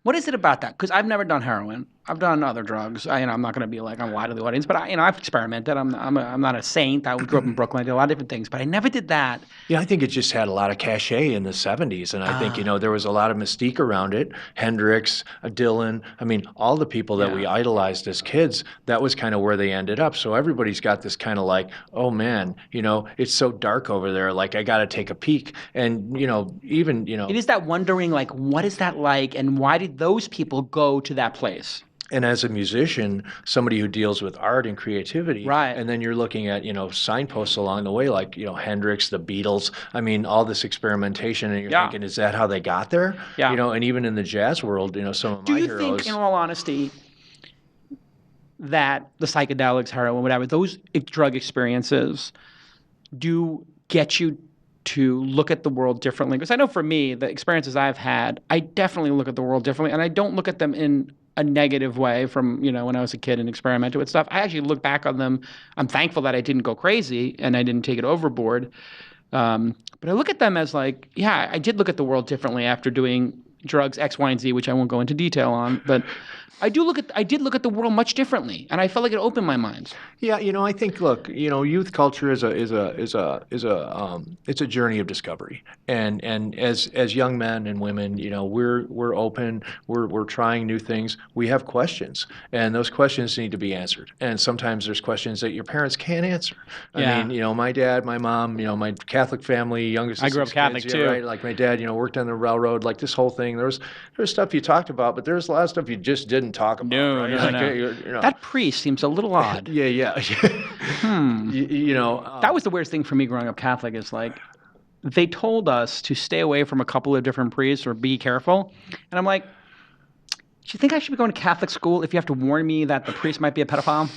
What is it about that? Because I've never done heroin. I've done other drugs. I'm not going to be like, I'm lie to the audience, but I've experimented. I'm not a saint. I grew up in Brooklyn. I did a lot of different things, but I never did that. Yeah, I think it just had a lot of cachet in the 70s, and I think, there was a lot of mystique around it. Hendrix, Dylan, I mean, all the people that we idolized as kids, that was kind of where they ended up. So everybody's got this kind of like, oh man, it's so dark over there, like I got to take a peek. And, even. It is that wondering, like, what is that like, and why did those people go to that place? And as a musician, somebody who deals with art and creativity, right? And then you're looking at, signposts along the way, like, Hendrix, the Beatles. I mean, all this experimentation, and you're thinking, is that how they got there? Yeah. And even in the jazz world, some of my heroes. Do you think, in all honesty, that the psychedelics, heroin, whatever, those drug experiences do get you to look at the world differently? Because I know for me, the experiences I've had, I definitely look at the world differently, and I don't look at them in a negative way from, when I was a kid and experimented with stuff. I actually look back on them. I'm thankful that I didn't go crazy and I didn't take it overboard. But I look at them as like, I did look at the world differently after doing drugs X, Y, and Z, which I won't go into detail on. But I did look at the world much differently, and I felt like it opened my mind. Yeah, I think, look, youth culture is a journey of discovery, and as young men and women, we're open, we're trying new things. We have questions, and those questions need to be answered. And sometimes there's questions that your parents can't answer. I mean, my dad, my mom, my Catholic family, youngest. I grew up Catholic too. Right? Like my dad, worked on the railroad. Like this whole thing, there's stuff you talked about, but there's a lot of stuff you just didn't talk about. No, right? No. That priest seems a little odd. Yeah. That was the weirdest thing for me growing up Catholic is like, they told us to stay away from a couple of different priests or be careful. And I'm like, do you think I should be going to Catholic school if you have to warn me that the priest might be a pedophile?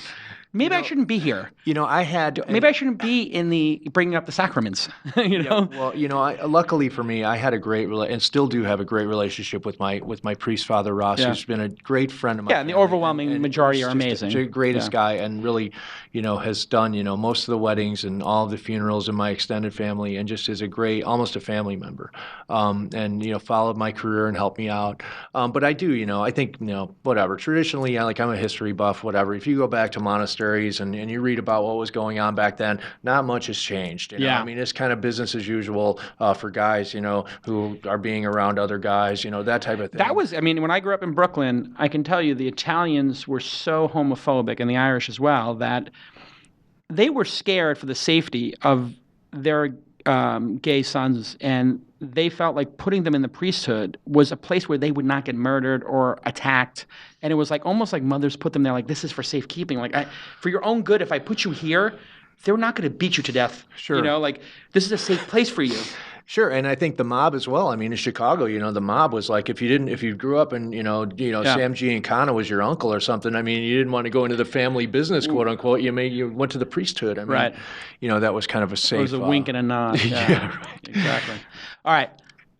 Maybe I shouldn't be here. Maybe I shouldn't be in the bringing up the sacraments. Yeah, well, luckily for me, I had a great and still do have a great relationship with my priest father Ross, who's been a great friend of mine. Yeah, and the overwhelming majority are amazing. The greatest guy, and really, has done most of the weddings and all of the funerals in my extended family, and just is almost a family member. And followed my career and helped me out. But I do, I think whatever. Traditionally, I'm a history buff. Whatever. If you go back to monasteries and you read about what was going on back then, not much has changed. I mean, it's kind of business as usual for guys, who are being around other guys, that type of thing. That was, when I grew up in Brooklyn, I can tell you the Italians were so homophobic, and the Irish as well, that they were scared for the safety of their gay sons, and they felt like putting them in the priesthood was a place where they would not get murdered or attacked. And it was like almost like mothers put them there, like, this is for safekeeping. Like, for your own good, if I put you here, they're not going to beat you to death. Sure. You know, like, this is a safe place for you. Sure, and I think the mob as well. I mean, in Chicago, the mob was like, if you grew up and Sam Giancana was your uncle or something. I mean, you didn't want to go into the family business, quote unquote. You went to the priesthood. I mean, right. That was kind of a safe. It was a wink and a nod. Yeah, right. Exactly. All right.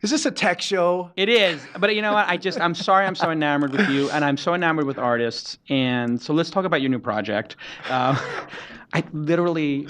Is this a tech show? It is, but you know what? I'm sorry I'm so enamored with you, and I'm so enamored with artists. And so let's talk about your new project. I literally.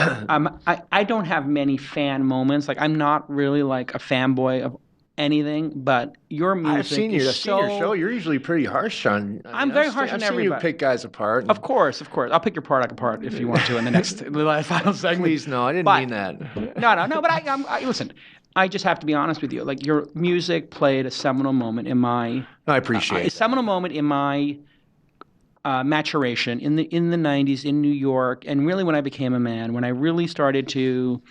I don't have many fan moments. Like, I'm not really like a fanboy of anything, but your music I've seen your show. You're usually pretty harsh on. I'm very harsh on everybody. I've seen you pick guys apart. Of course. I'll pick your product apart if you want to in the next final segment. Please, no, I didn't mean that. No. But I listen. I just have to be honest with you. Like, your music played a seminal moment in my. I appreciate it. A seminal moment in my. Maturation in the 90s in New York, and really when I became a man, when I really started to,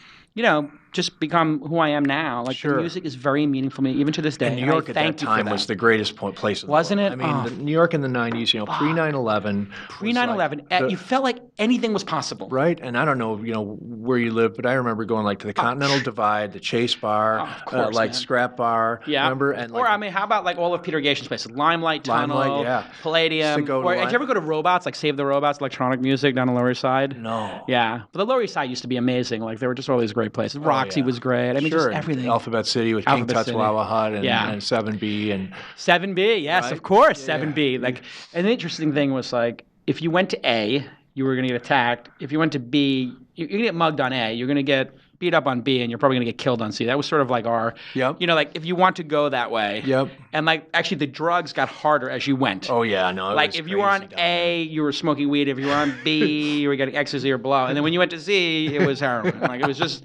just become who I am now. Like, sure. The music is very meaningful to me, even to this day. And New York at that time was the greatest place in the Wasn't world. it? I mean, New York in the 90s, pre 9/11. Pre 9/11, you felt like anything was possible. Right, and I don't know, where you live, but I remember going like to the Continental Divide, the Chase Bar, of course, Scrap Bar. Yeah. Remember? And how about like all of Peter Gation's places, Limelight Tunnel, Palladium. Did you ever go to Robots, like Save the Robots, electronic music down the Lower East Side? No. Yeah, but the Lower East Side used to be amazing. Like, there were just all these great places. Roxy was great. I mean, just everything. Alphabet City with King Tut's Wawa Hut and 7B and 7B, yes, right? Of course, 7B. Like, an interesting thing was like, if you went to A, you were going to get attacked. If you went to B, you're going to get mugged on A. You're going to get beat up on B, and you're probably going to get killed on C. That was sort of like our, like, if you want to go that way. Yep. And like, actually, the drugs got harder as you went. Oh yeah, no. Like, if you were on A, you were smoking weed. If you were on B, you were getting ecstasy or blow. And then when you went to Z, it was heroin. Like, it was just.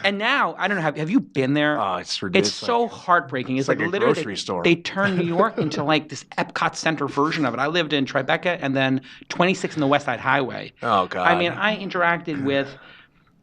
And now, I don't know, have you been there? Oh, it's ridiculous. It's so heartbreaking. It's like a literally grocery store. They turned New York into like this Epcot Center version of it. I lived in Tribeca and then 26 in the West Side Highway. Oh, God. I mean, I interacted with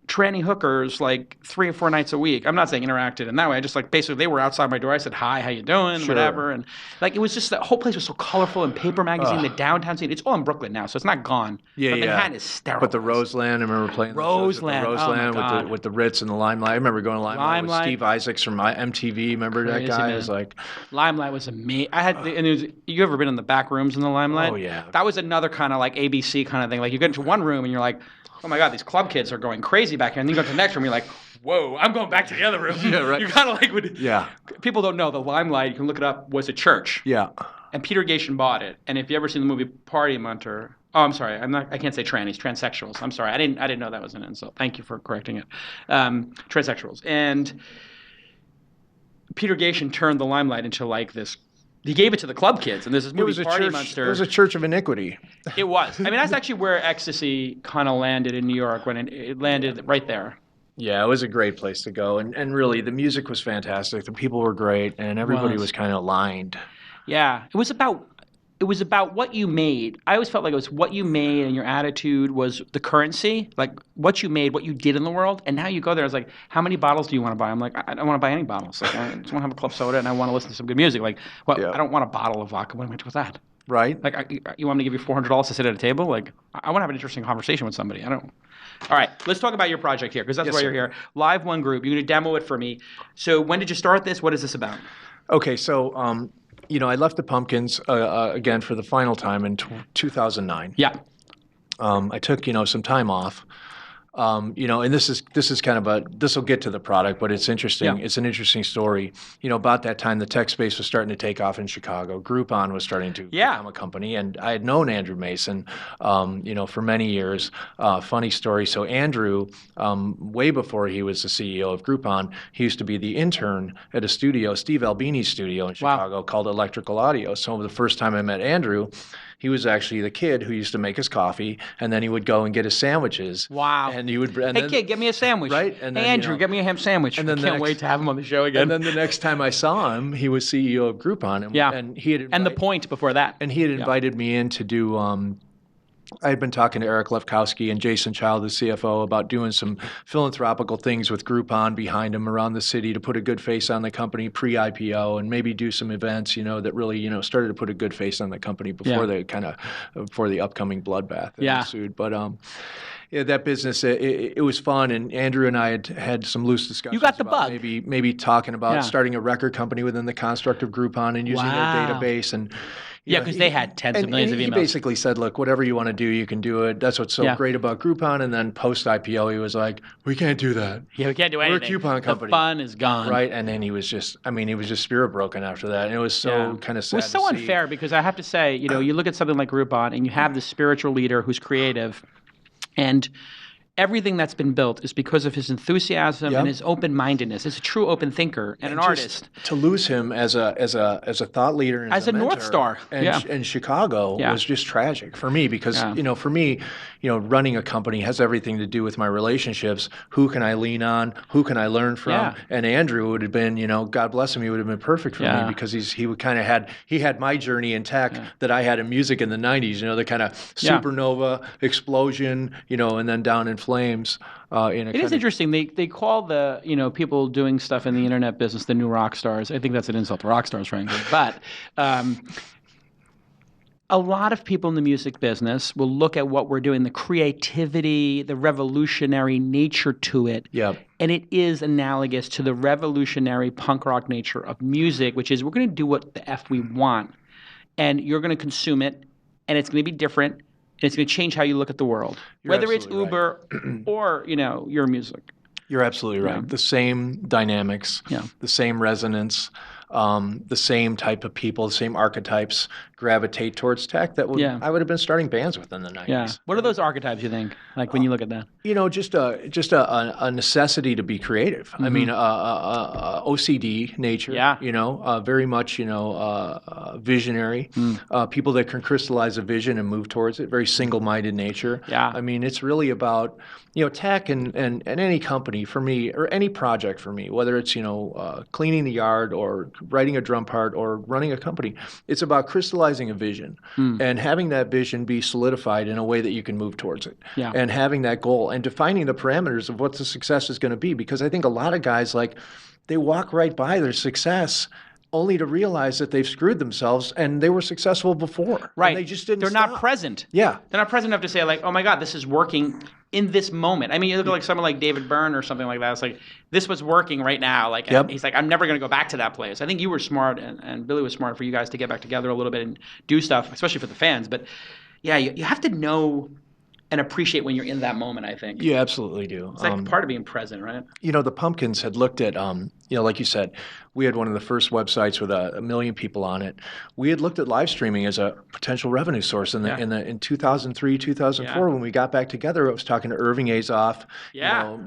tranny hookers like 3 or 4 nights a week. I'm not saying interacted in that way. I just like, basically, they were outside my door. I said, hi, how you doing? Sure. Whatever. And like, it was just, the whole place was so colorful, and Paper Magazine, the downtown scene. It's all in Brooklyn now, so it's not gone. Yeah, but Manhattan is sterile. But the Roseland, I remember playing Roseland. With the Ritz and the Limelight. I remember going to Limelight with Steve Isaacs from MTV. Remember that guy? Man. It was like, Limelight was amazing. You ever been in the back rooms in the Limelight? Oh yeah. That was another kind of like ABC kind of thing. Like, you get into one room and you're like, oh my God, these club kids are going crazy back here. And then you go to the next room, you're like, whoa, I'm going back to the other room. Yeah, right. You kind of like people don't know, the Limelight, you can look it up, was a church. Yeah. And Peter Gation bought it. And if you ever seen the movie Party Munter, I'm sorry, I can't say trannies, transsexuals. I'm sorry, I didn't know that was an insult. Thank you for correcting it. Transsexuals. And Peter Gation turned the Limelight into like this. He gave it to the club kids, and there's this movie Party Monster. It was a church of iniquity. It was. I mean, that's actually where ecstasy kind of landed in New York, when it landed right there. Yeah, it was a great place to go, and really the music was fantastic. The people were great, and everybody was kind of aligned. Yeah, it was about what you made. I always felt like it was what you made, and your attitude was the currency, like what you made, what you did in the world. And now you go there, it's like, how many bottles do you want to buy? I'm like, I don't want to buy any bottles. Like, I just want to have a club soda, and I want to listen to some good music. Like, I don't want a bottle of vodka. What am I doing with that? Right. Like, you want me to give you $400 to sit at a table? Like, I want to have an interesting conversation with somebody. I don't. All right, let's talk about your project here, because that's why you're here. LiveOne Group, you're going to demo it for me. So when did you start this? What is this about? Okay, so I left the Pumpkins again for the final time in 2009. Yeah. I took some time off. And this is kind of this will get to the product, but it's interesting. Yeah. It's an interesting story. About that time, the tech space was starting to take off in Chicago. Groupon was starting to become a company, and I had known Andrew Mason, for many years. Funny story. So Andrew, way before he was the CEO of Groupon, he used to be the intern at a studio, Steve Albini's studio in Chicago, called Electrical Audio. So the first time I met Andrew, he was actually the kid who used to make his coffee, and then he would go and get his sandwiches. Wow. And he would. Hey, kid, get me a sandwich. Right. And then, hey, Andrew, get me a ham sandwich. And then I can't wait to have him on the show again. And then the next time I saw him, he was CEO of Groupon. And he had and the point before that. And he had invited me in to do I had been talking to Eric Lefkowski and Jason Child, the CFO, about doing some philanthropical things with Groupon behind them around the city to put a good face on the company pre-IPO and maybe do some events, that really, started to put a good face on the company before before the upcoming bloodbath that ensued. But that business, it was fun, and Andrew and I had some loose discussions. You got the about bug. Maybe talking about starting a record company within the construct of Groupon and using their database and. Because they had tens of millions of emails. He basically said, look, whatever you want to do, you can do it. That's what's so great about Groupon. And then post-IPO, he was like, we can't do that. Yeah, we can't do anything. We're a coupon company. The fun is gone. Right? And then he was just spirit broken after that. And it was so kind of sad. It was so unfair because I have to say, you look at something like Groupon and you have this spiritual leader who's creative, and everything that's been built is because of his enthusiasm and his open-mindedness. He's a true open thinker and an artist. To lose him as a thought leader and as a North Star in Chicago was just tragic for me because for me, running a company has everything to do with my relationships. Who can I lean on? Who can I learn from? Yeah. And Andrew would have been, God bless him, he would have been perfect for me because he would kind of had my journey in tech that I had in music in the 90s. The kind of supernova explosion, and then down in flames. It is interesting. They call the people doing stuff in the internet business the new rock stars. I think that's an insult to rock stars, frankly. But a lot of people in the music business will look at what we're doing, the creativity, the revolutionary nature to it. Yep. And it is analogous to the revolutionary punk rock nature of music, which is we're going to do what the F we want, and you're going to consume it, and it's going to be different. And it's going to change how you look at the world, whether it's Uber or, your music. You're absolutely right. The same dynamics, the same resonance, the same type of people, the same archetypes gravitate towards tech that I would have been starting bands with in the 90s. Yeah. What are those archetypes, you think, like when you look at that? Just a necessity to be creative. Mm-hmm. I mean, OCD nature, very much, visionary, people that can crystallize a vision and move towards it, very single-minded nature. Yeah. I mean, it's really about, tech and any company for me, or any project for me, whether it's, cleaning the yard or writing a drum part or running a company, it's about crystallizing a vision and having that vision be solidified in a way that you can move towards it and having that goal and defining the parameters of what the success is going to be. Because I think a lot of guys, they walk right by their success only to realize that they've screwed themselves and they were successful before. Right. And they just didn't They're stop. Not present. Yeah. They're not present enough to say, oh my God, this is working in this moment. I mean, you look at someone like David Byrne or something like that. It's like, this was working right now. He's like, I'm never going to go back to that place. I think you were smart and Billy was smart for you guys to get back together a little bit and do stuff, especially for the fans. But yeah, you have to know and appreciate when you're in that moment, I think. You absolutely do. It's like part of being present, right? The Pumpkins had looked at, like you said, we had one of the first websites with a million people on it. We had looked at live streaming as a potential revenue source in 2003, 2004 when we got back together. I was talking to Irving Azoff,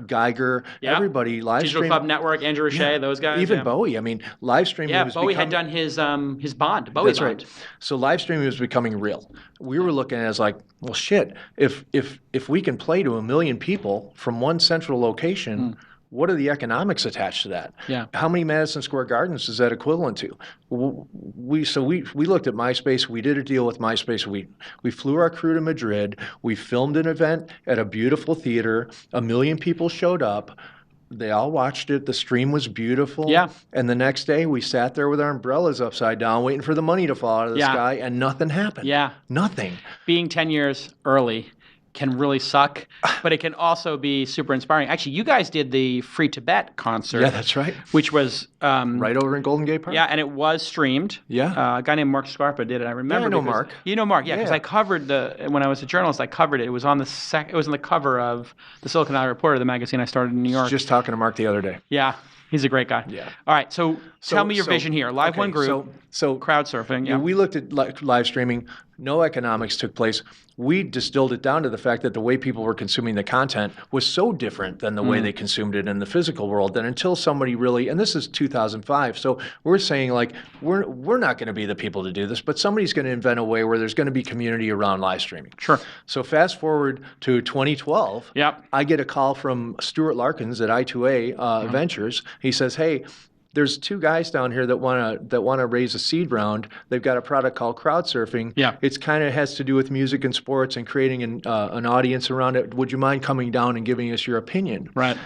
Geiger, everybody. Live Digital streaming. Club Network, Andrew O'Shea, those guys. Even Bowie. I mean, live streaming was Bowie had done his Bond. Bowie's That's right. So live streaming was becoming real. We were looking at it as like, well, shit, if we can play to a million people from one central location, what are the economics attached to that? Yeah. How many Madison Square Gardens is that equivalent to? We looked at MySpace. We did a deal with MySpace. We flew our crew to Madrid. We filmed an event at a beautiful theater. 1 million people showed up. They all watched it. The stream was beautiful. Yeah. And the next day, we sat there with our umbrellas upside down, waiting for the money to fall out of the sky, and nothing happened. Yeah. Nothing. Being 10 years early can really suck, but it can also be super inspiring. Actually, you guys did the Free Tibet concert. Yeah, that's right. Which was... right over in Golden Gate Park? Yeah, and it was streamed. Yeah. A guy named Mark Scarpa did it. I remember. Yeah, I know Mark. You know Mark, because I covered when I was a journalist, I covered it. It was on it was on the cover of the Silicon Valley Reporter, the magazine I started in New York. Just talking to Mark the other day. Yeah. He's a great guy. Yeah. All right. So tell me your vision here. LiveOne Group. So crowd surfing. Yeah. We looked at live streaming. No economics took place. We distilled it down to the fact that the way people were consuming the content was so different than the way they consumed it in the physical world that until somebody really, and this is 2005, so we're saying we're not going to be the people to do this, but somebody's going to invent a way where there's going to be community around live streaming. Sure. So fast forward to 2012, I get a call from Stuart Larkins at I2A Ventures. He says, hey, there's two guys down here that want to raise a seed round. They've got a product called crowdsurfing. Yeah. It's kind of has to do with music and sports and creating an audience around it. Would you mind coming down and giving us your opinion? Right.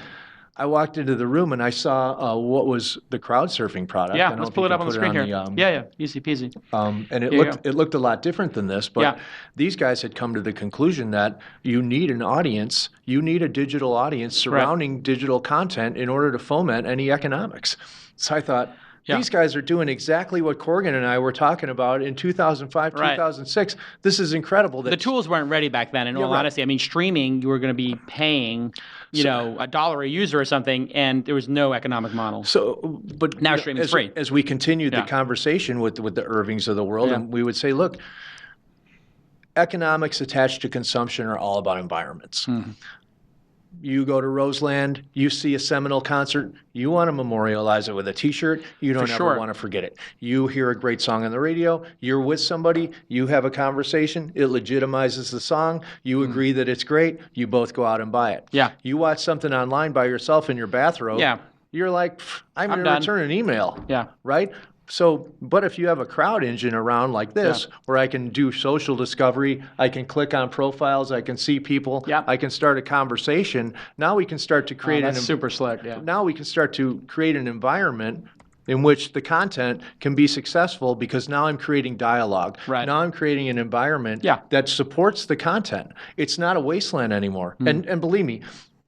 I walked into the room and I saw what was the crowdsurfing product. Yeah, let's pull it up on the screen here. Yeah, easy peasy. And it looked a lot different than this, but these guys had come to the conclusion that you need an audience, you need a digital audience surrounding digital content in order to foment any economics. So I thought, these guys are doing exactly what Corgan and I were talking about in 2005, 2006. This is incredible. The tools weren't ready back then, in all honesty. I mean, streaming, you were going to be paying, $1 a user or something, and there was no economic model. So, but now streaming is free. As we continued the conversation with the Irvings of the world, and we would say, look, economics attached to consumption are all about environments. Mm-hmm. You go to Roseland, you see a Seminole concert, you want to memorialize it with a T-shirt, you don't ever want to forget it. You hear a great song on the radio, you're with somebody, you have a conversation, it legitimizes the song, you agree that it's great, you both go out and buy it. Yeah. You watch something online by yourself in your bathrobe, you're like, I'm going to return an email. Yeah. Right? So, but if you have a crowd engine around like this, where I can do social discovery, I can click on profiles, I can see people, I can start a conversation. Now we can start to create super slick. Yeah. Now we can start to create an environment in which the content can be successful because now I'm creating dialogue. Right. Now I'm creating an environment that supports the content. It's not a wasteland anymore. And believe me,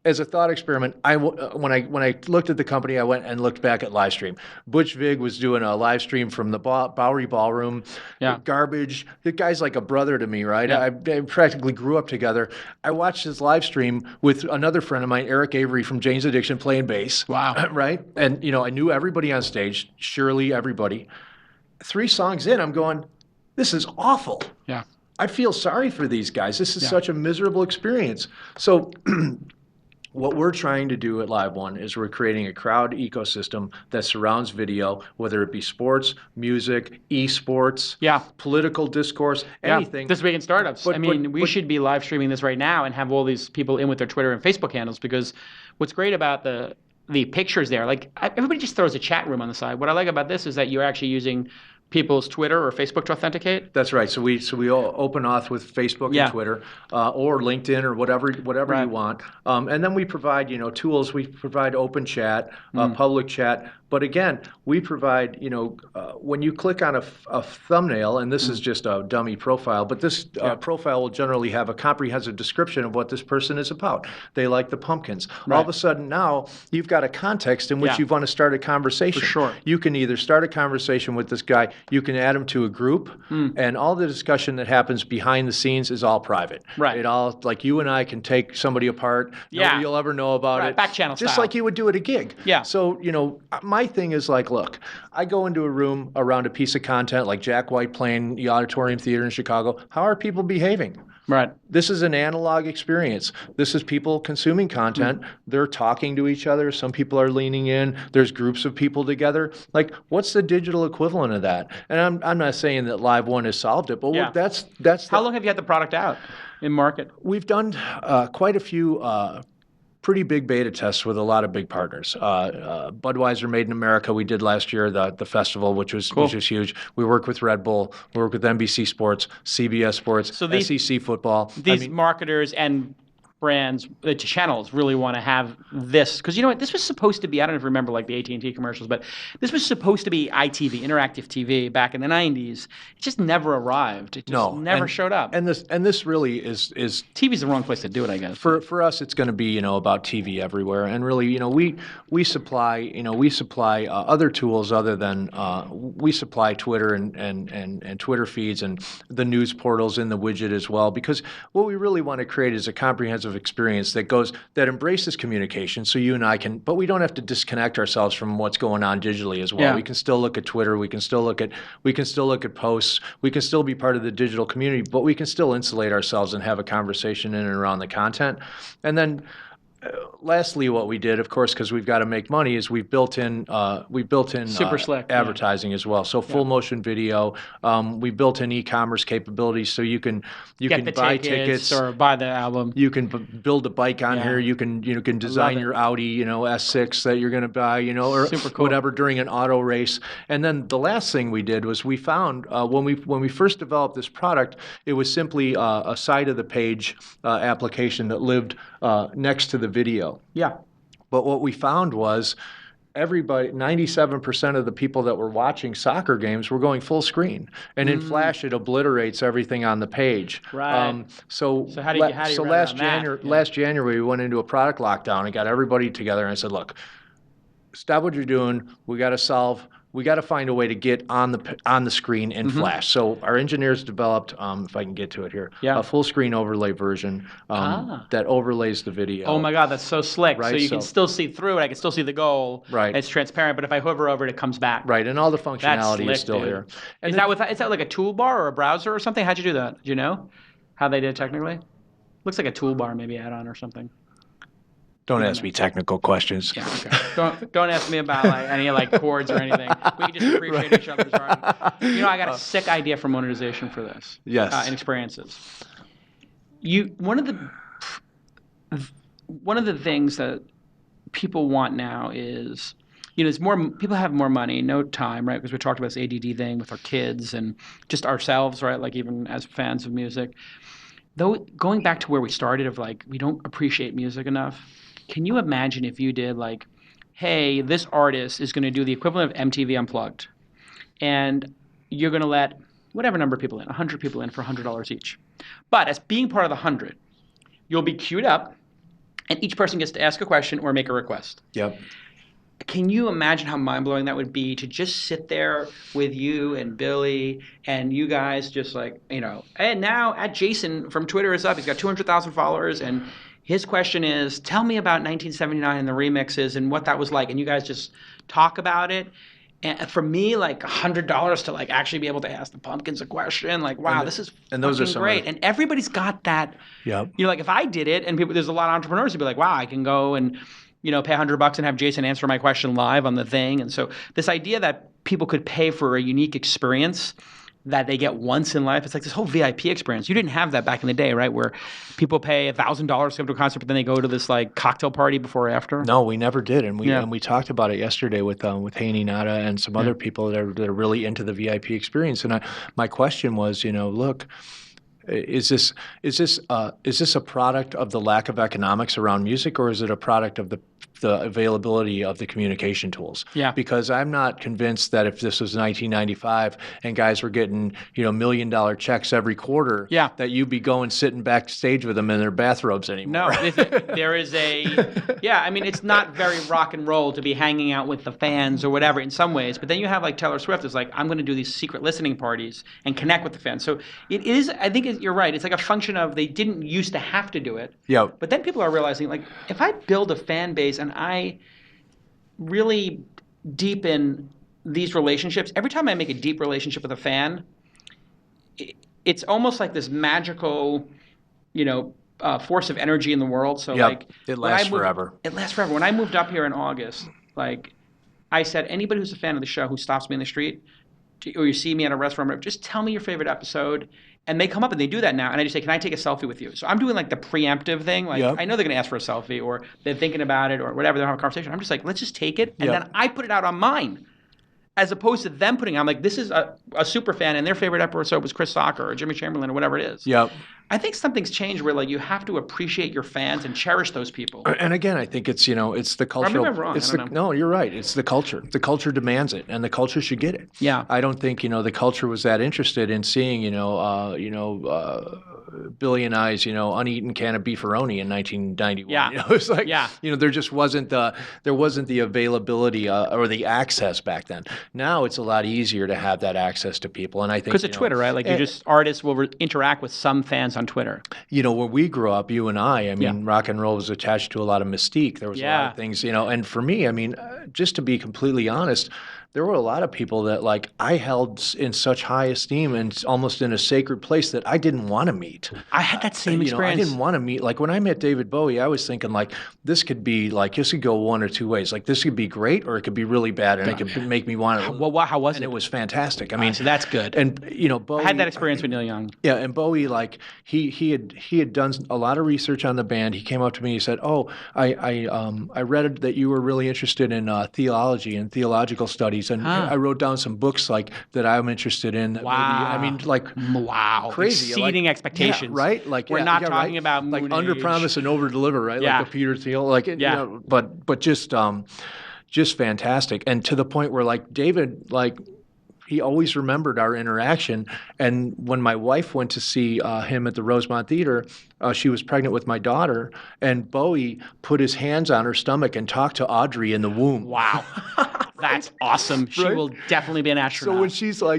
as a thought experiment, when I looked at the company, I went and looked back at live stream. Butch Vig was doing a live stream from the Bowie Ballroom. Garbage. The guy's like a brother to me, right? I practically grew up together. I watched his live stream with another friend of mine, Eric Avery from Jane's Addiction, playing bass. Wow. Right? And I knew everybody on stage, surely everybody. 3 songs in, I'm going, this is awful. Yeah. I feel sorry for these guys. This is such a miserable experience. So what we're trying to do at LiveOne is we're creating a crowd ecosystem that surrounds video, whether it be sports, music, esports, political discourse, anything. This week in startups. We should be live streaming this right now and have all these people in with their Twitter and Facebook handles, because what's great about the pictures there, like everybody just throws a chat room on the side. What I like about this is that you're actually using people's Twitter or Facebook to authenticate? That's right. So we all open auth with Facebook and Twitter, or LinkedIn or whatever you want. And then we provide tools. We provide open chat, public chat. But again, we provide when you click on a thumbnail, and this is just a dummy profile, but this profile will generally have a comprehensive description of what this person is about. They like the Pumpkins. Right. All of a sudden now you've got a context in which you want to start a conversation. For sure. You can either start a conversation with this guy. You can add him to a group, and all the discussion that happens behind the scenes is all private. Right. It all, like you and I can take somebody apart. Nobody will ever know about it. Back channel just style. like you would do at a gig. Yeah. So, my thing is like, look, I go into a room around a piece of content like Jack White playing the Auditorium Theater in Chicago. How are people behaving? Right. This is an analog experience. This is people consuming content. They're talking to each other. Some people are leaning in. There's groups of people together. Like, what's the digital equivalent of that? And I'm not saying that LiveOne has solved it, but that's How long have you had the product out in market? We've done quite a few pretty big beta tests with a lot of big partners. Budweiser Made in America, we did last year, the festival, which was huge. We work with Red Bull. We work with NBC Sports, CBS Sports, SEC Football. These marketers and brands, the channels really want to have this, because you know what, this was supposed to be, I don't know if you remember like the AT&T commercials, but this was supposed to be ITV, interactive TV, back in the 90s. It just never arrived. It just never showed up. And this really is TV's the wrong place to do it, I guess. For us, it's going to be about TV everywhere, and really we supply other tools other than we supply Twitter and Twitter feeds and the news portals in the widget as well, because what we really want to create is a comprehensive experience that embraces communication, so you and I can, but we don't have to disconnect ourselves from what's going on digitally as well. Yeah. We can still look at Twitter, we can still look at posts, we can still be part of the digital community, but we can still insulate ourselves and have a conversation in and around the content. And then lastly, what we did, of course, because we've got to make money, is we built in super slick advertising as well. So full motion video. We built in e-commerce capabilities, so you can buy tickets or buy the album. You can build a bike on here. You can design your Audi S6 that you're going to buy, or super cool. whatever during an auto race. And then the last thing we did was we found when we first developed this product, it was simply a side of the page application that lived next to the video. Yeah. But what we found was everybody, 97% of the people that were watching soccer games were going full screen. And in Flash, it obliterates everything on the page. Right. So last January, we went into a product lockdown and got everybody together and I said, look, stop what you're doing. We got to find a way to get on the screen in Flash. So our engineers developed, if I can get to it here, a full screen overlay version that overlays the video. Oh my God, that's so slick. Right? So you can still see through it. I can still see the goal. Right. It's transparent, but if I hover over it, it comes back. Right, and all the functionality is still here. And is that like a toolbar or a browser or something? How'd you do that? Do you know how they did it technically? Looks like a toolbar, maybe add-on or something. Don't ask me technical questions. Yeah, okay. Don't ask me about any chords or anything. We can just appreciate each other's art. I got a sick idea for monetization for this. Yes. And experiences. One of the things that people want now is, there's more people have more money, no time, right? Because we talked about this ADD thing with our kids and just ourselves, right? Like even as fans of music. Though going back to where we started of we don't appreciate music enough. Can you imagine if you did hey, this artist is going to do the equivalent of MTV Unplugged, and you're going to let whatever number of people in, 100 people in for $100 each. But as being part of the 100, you'll be queued up, and each person gets to ask a question or make a request. Yep. Can you imagine how mind-blowing that would be to just sit there with you and Billy and you guys just and now Jason from Twitter is up. He's got 200,000 followers, and his question is, tell me about 1979 and the remixes and what that was like. And you guys just talk about it. And for me, $100 to actually be able to ask the Pumpkins a question, wow, this is great. And everybody's got that. Yep. If I did it, and there's a lot of entrepreneurs who'd be like, wow, I can go and pay $100 and have Jason answer my question live on the thing. And so this idea that people could pay for a unique experience that they get once in life. It's like this whole VIP experience. You didn't have that back in the day, right? Where people pay $1,000 to come to a concert, but then they go to this cocktail party before or after. No, we never did, and we talked about it yesterday with Haney Nada and some other people that are really into the VIP experience. And my question was, look, is this a product of the lack of economics around music, or is it a product of the availability of the communication tools? Yeah. Because I'm not convinced that if this was 1995 and guys were getting $1 million checks every quarter, that you'd be sitting backstage with them in their bathrobes anymore. No, there is it's not very rock and roll to be hanging out with the fans or whatever in some ways. But then you have Taylor Swift is I'm going to do these secret listening parties and connect with the fans. So it is, I think you're right. It's a function of they didn't used to have to do it. Yeah. But then people are realizing if I build a fan base and I really deepen these relationships, every time I make a deep relationship with a fan, it's almost like this magical, force of energy in the world. So it lasts forever. It lasts forever. When I moved up here in August, I said, anybody who's a fan of the show who stops me in the street, or you see me at a restaurant, just tell me your favorite episode. And they come up and they do that now. And I just say, can I take a selfie with you? So I'm doing the preemptive thing. I know they're going to ask for a selfie or they're thinking about it or whatever. They're having a conversation. I'm just let's just take it. And then I put it out on mine. As opposed to them putting it. I'm this is a super fan and their favorite episode was Chris Soccer or Jimmy Chamberlin or whatever it is. Yep. I think something's changed where you have to appreciate your fans and cherish those people. And again, I think it's it's the cultural. Maybe I'm wrong. No, you're right. It's the culture. The culture demands it, and the culture should get it. Yeah. I don't think the culture was that interested in seeing Billy and I's uneaten can of beefaroni in 1991. Yeah. It was there just wasn't the availability or the access back then. Now it's a lot easier to have that access to people, and I think because of Twitter, right? Artists will interact with some fans on Twitter. When we grew up, you and I mean, rock and roll was attached to a lot of mystique. There was a lot of things, and for me, just to be completely honest, there were a lot of people that like I held in such high esteem and almost in a sacred place that I didn't want to meet. I had that same experience. I didn't want to meet. Like when I met David Bowie, I was thinking like this could go one or two ways. Like this could be great or it could be really bad and it could make me want to. Well, how was it? And it was fantastic. I mean, so that's good. And Bowie, I had that experience with Neil Young. Yeah, and Bowie, like he had done a lot of research on the band. He came up to me. He said, "Oh, I read that you were really interested in theology and theological studies, and I wrote down some books like that I'm interested in. Wow. Maybe, I mean, like crazy, exceeding expectations, yeah, right? Like we're not talking about like under promise and over deliver, right? Yeah. Like a Peter Thiel, like but just fantastic, and to the point where like David, like he always remembered our interaction. And when my wife went to see him at the Rosemont Theater, she was pregnant with my daughter, and Bowie put his hands on her stomach and talked to Audrey in the womb. Wow. That's awesome. She will definitely be an astronaut.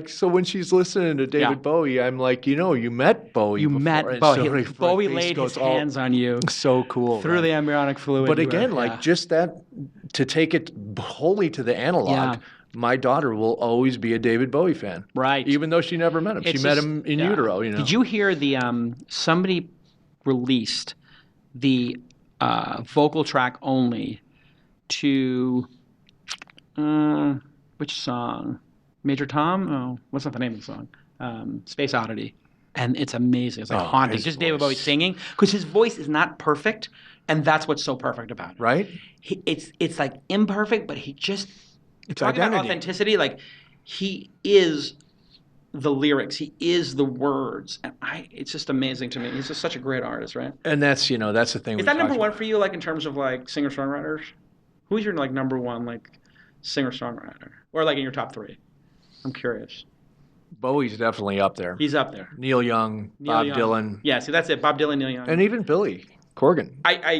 So when she's listening to David Bowie, I'm like, you met Bowie. You before. met Bowie. Bowie laid his hands on you. So cool. Through the embryonic fluid. But again, just that, to take it wholly to the analog, my daughter will always be a David Bowie fan. Right. Even though she never met him. She met him in utero, Did you hear somebody released the vocal track only to which song? Major Tom? Oh, what's not the name of the song? Space Oddity. And it's amazing. It's like haunting. Just David Bowie singing. Because his voice is not perfect, and that's what's so perfect about it. Right? It's like imperfect, but he just... Talking identity. about authenticity, like he is the lyrics, he is the words, and it's just amazing to me. He's just such a great artist, right? And that's that's the thing. Is that number one for you, like in terms of like singer-songwriters? Who's your like number one like singer-songwriter, or like in your top three? I'm curious. Bowie's definitely up there. He's up there. Neil Young, Bob Dylan. Yeah, see that's it. Bob Dylan, Neil Young, and even Billy Corgan.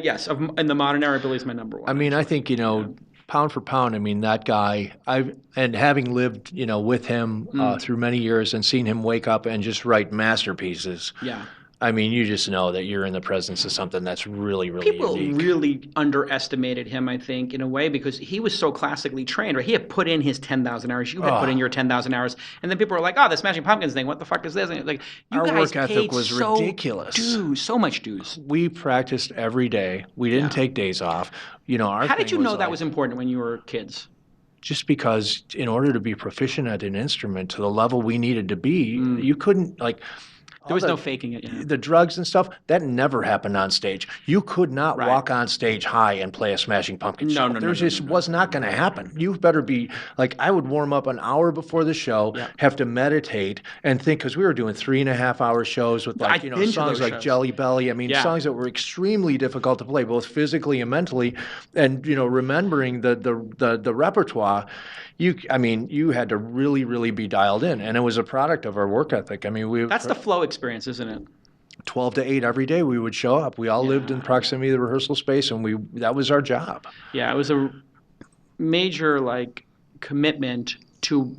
Yes, in the modern era, Billy's my number one. I mean, actually. I think pound for pound, I mean, that guy, having lived, with him through many years and seen him wake up and just write masterpieces. Yeah. I mean, you just know that you're in the presence of something that's really, really People unique. really underestimated him, I think, in a way, because he was so classically trained, right? He had put in his 10,000 hours. You had put in your 10,000 hours. And then people were like, the Smashing Pumpkins thing, what the fuck is this? And like, our work ethic was ridiculous. So much dues. We practiced every day. We didn't take days off. How did you know that was important when you were kids? Just because in order to be proficient at an instrument to the level we needed to be, you couldn't, like... There was no faking it. The drugs and stuff, that never happened on stage. You could not walk on stage high and play a Smashing Pumpkins show. There just was not going to happen. You better be, like, I would warm up an hour before the show, have to meditate, and think, because we were doing 3.5-hour shows with, like, songs like Jelly Belly. I mean, songs that were extremely difficult to play, both physically and mentally. And, remembering the repertoire, you had to really, really be dialed in. And it was a product of our work ethic. I mean, that's the flow experience, isn't it? 12 to 8 every day we would show up. We all lived in proximity to the rehearsal space, and that was our job. Yeah, it was a major commitment to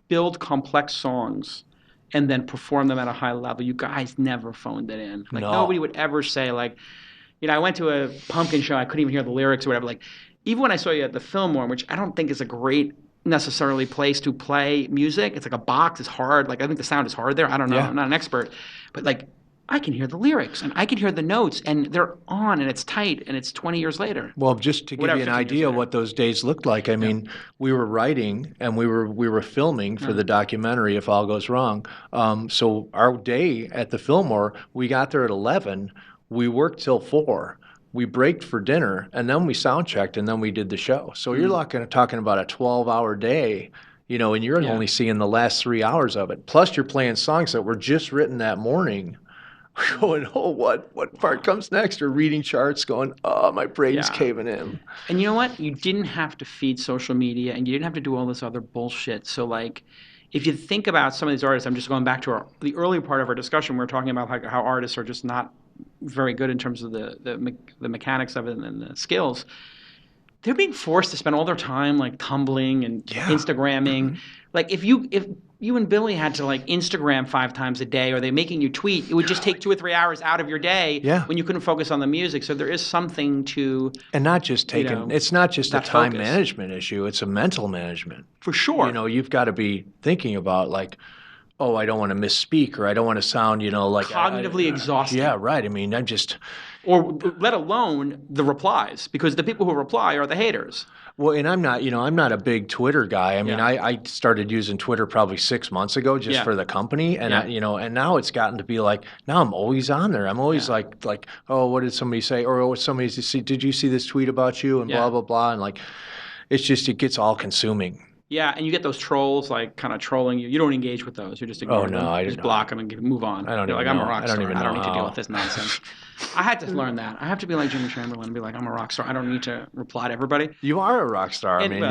build complex songs and then perform them at a high level. You guys never phoned it in. Nobody would ever say I went to a Pumpkin show, I couldn't even hear the lyrics or whatever. Even when I saw you at the Fillmore, which I don't think is a great necessarily place to play music. It's like a box. It's hard. I think the sound is hard there. I don't know. I'm not an expert. But I can hear the lyrics and I can hear the notes and they're on and it's tight and it's 20 years later. Well, just to give you an idea of what those days looked like, I mean, we were writing and we were filming for the documentary If All Goes Wrong. So our day at the Fillmore, we got there at 11. We worked till 4. We braked for dinner, and then we sound checked, and then we did the show. So you're talking about a 12-hour day, and you're only seeing the last 3 hours of it. Plus, you're playing songs that were just written that morning. Going, what part comes next? Or reading charts, going, my brain's caving in. And you know what? You didn't have to feed social media, and you didn't have to do all this other bullshit. So, if you think about some of these artists, I'm just going back to the earlier part of our discussion. We were talking about how artists are just not very good in terms of the mechanics of it and the skills. They're being forced to spend all their time tumbling and Instagramming. If you and Billy had to like Instagram 5 times a day, or they're making you tweet, it would just take 2 or 3 hours out of your day when you couldn't focus on the music. So there is something to, and not just taking, it's not just a time focus. Management issue, it's a mental management. For sure. You know, you've got to be thinking about like, oh, I don't want to misspeak, or I don't want to sound, you know, like cognitively exhausting. Yeah, right. I mean, I'm just, or let alone the replies, because the people who reply are the haters. Well, and I'm not a big Twitter guy. I mean, I started using Twitter probably 6 months ago just for the company, and and now it's gotten to be like, now I'm always on there. I'm always like, oh, what did somebody say, or what somebody say? Did you see this tweet about you, and blah blah blah, and like, it's just, it gets all consuming. Yeah, and you get those trolls like kind of trolling you. You don't engage with those. You just ignore them. I just block them and move on. I don't You're even like, know. I'm a rock star. I don't need to deal with this how. nonsense. I had to learn that. I have to be like Jimmy Chamberlin and be like, I'm a rock star. I don't need to reply to everybody. You are a rock star. I mean,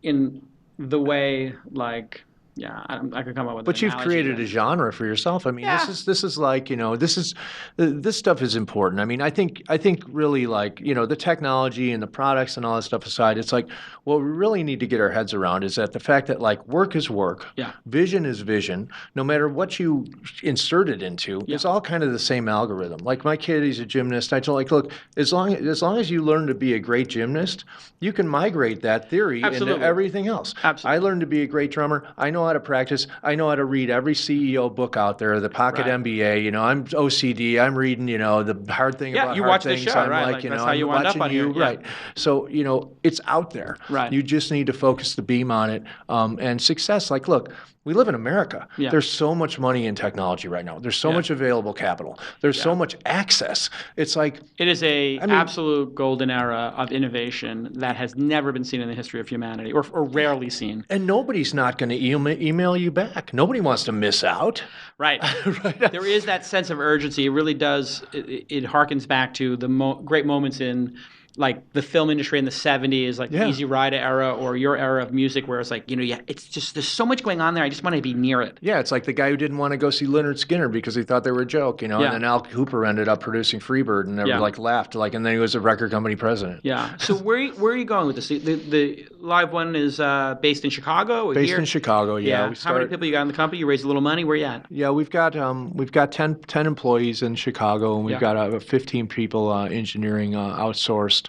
in the way like. Yeah, I could come up with. But you've created a genre for yourself. I mean, this is like, you know, this stuff is important. I mean, I think really, like, you know, the technology and the products and all that stuff aside, it's like what we really need to get our heads around is that the fact that like work is work, vision is vision. No matter what you insert it into, it's all kind of the same algorithm. Like my kid, he's a gymnast. I told, like, look, as long as you learn to be a great gymnast, you can migrate that theory into everything else. Absolutely. I learned to be a great drummer. I know how to practice. I know how to read every CEO book out there, the Pocket MBA. You know, I'm OCD. I'm reading, you know, the hard thing about hard things. Yeah, you watch the show, I'm right? like, you that's know, how you wound up on here. Right. So, you know, it's out there. Right. You just need to focus the beam on it. And success, like, look, we live in America. Yeah. There's so much money in technology right now. There's so much available capital. There's so much access. It's like... It is absolute golden era of innovation that has never been seen in the history of humanity, or rarely seen. And nobody's not going to email you back. Nobody wants to miss out. Right. Right. There is that sense of urgency. It really does. It harkens back to the great moments in... like the film industry in the 70s, like the Easy Rider era, or your era of music, where it's like, you know, it's just, there's so much going on there. I just want to be near it. Yeah, it's like the guy who didn't want to go see Lynyrd Skynyrd because he thought they were a joke, you know, and then Al Cooper ended up producing Freebird and everyone like laughed, like, and then he was a record company president. Yeah. So where are you going with this? The LiveOne is based in Chicago? Or based here? In Chicago, yeah. How many people you got in the company? You raised a little money. Where you at? Yeah, we've got 10 employees in Chicago, and we've got 15 people engineering outsourced,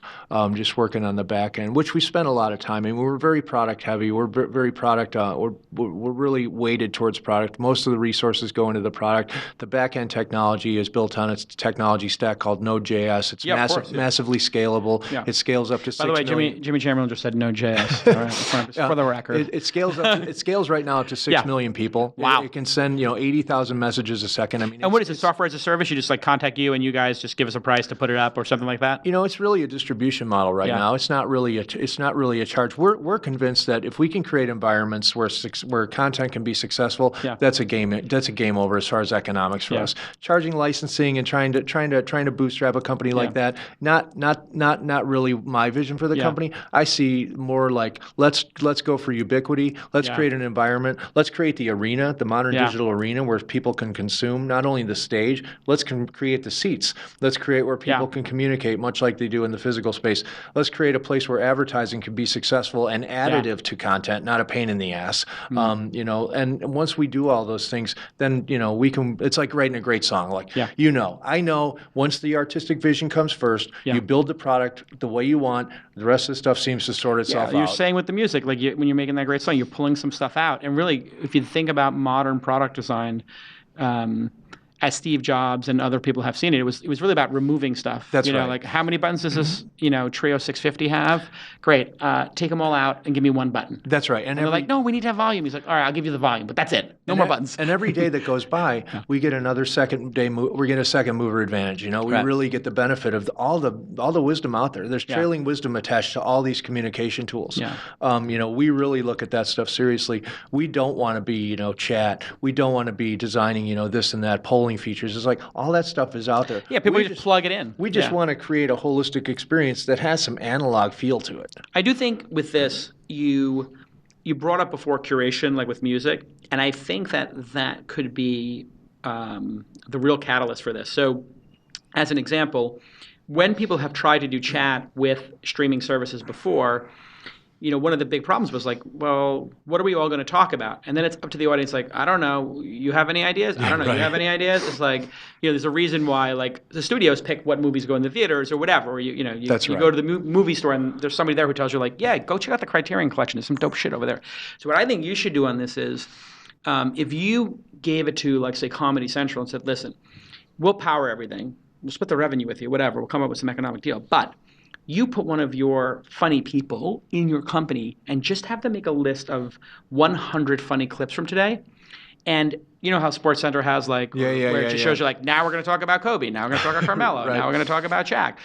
just working on the back end, which we spent a lot of time. I mean, we're very product heavy. We're very product. We're really weighted towards product. Most of the resources go into the product. The back end technology is built on its technology stack called Node.js. It's massively scalable. Yeah. It scales up to 6 million. By the way, Jimmy Chamberlin just said Node.js. All right, for the record, it scales up. It scales right now up to 6 million people. Wow! It can send 80,000 messages a second. I mean, and what is it? Software as a service? You just like contact you, and you guys just give us a price to put it up, or something like that? You know, it's really a distribution model right now. It's not really a charge. We're convinced that if we can create environments where content can be successful, that's a game over as far as economics for us. Charging licensing and trying to bootstrap a company like that, not really my vision for the company. I see more like let's go for ubiquity. Let's create an environment. Let's create the arena, the modern digital arena where people can consume not only the stage. Let's create the seats. Let's create where people can communicate, much like they do in the physical space. Let's create a place where advertising can be successful and additive to content, not a pain in the ass. You know, and once we do all those things, then, you know, we can, it's like writing a great song. Like, you know, I know once the artistic vision comes first, you build the product the way you want, the rest of the stuff seems to sort itself out. You're saying with the music, like when you're making that great song, you're pulling some stuff out. And really, if you think about modern product design, as Steve Jobs and other people have seen it, it was really about removing stuff. That's right. Like how many buttons does this, Trio 650 have? Great. Take them all out and give me one button. That's right. And they're like, no, we need to have volume. He's like, all right, I'll give you the volume, but that's it. No more buttons. And every day that goes by, we get another second mover advantage. You know, we really get the benefit of all the wisdom out there. There's trailing wisdom attached to all these communication tools. Yeah. You know, we really look at that stuff seriously. We don't want to be, chat. We don't want to be designing, this and that, polling features. It's like all that stuff is out there. Yeah, people just plug it in. We just want to create a holistic experience that has some analog feel to it. I do think with this, you brought up before curation, like with music, and I think that could be the real catalyst for this. So, as an example, when people have tried to do chat with streaming services before, one of the big problems was like, well, what are we all going to talk about? And then it's up to the audience, like, I don't know, you have any ideas? I don't know, you have any ideas? It's like, there's a reason why, like, the studios pick what movies go in the theaters or whatever. Or you go to the movie store and there's somebody there who tells you, like, yeah, go check out the Criterion Collection. There's some dope shit over there. So what I think you should do on this is, if you gave it to, like, say, Comedy Central and said, listen, we'll power everything. We'll split the revenue with you, whatever. We'll come up with some economic deal. But you put one of your funny people in your company and just have them make a list of 100 funny clips from today. And you know how SportsCenter has where it just shows you like, now we're going to talk about Kobe. Now we're going to talk about Carmelo. Now we're going to talk about Shaq.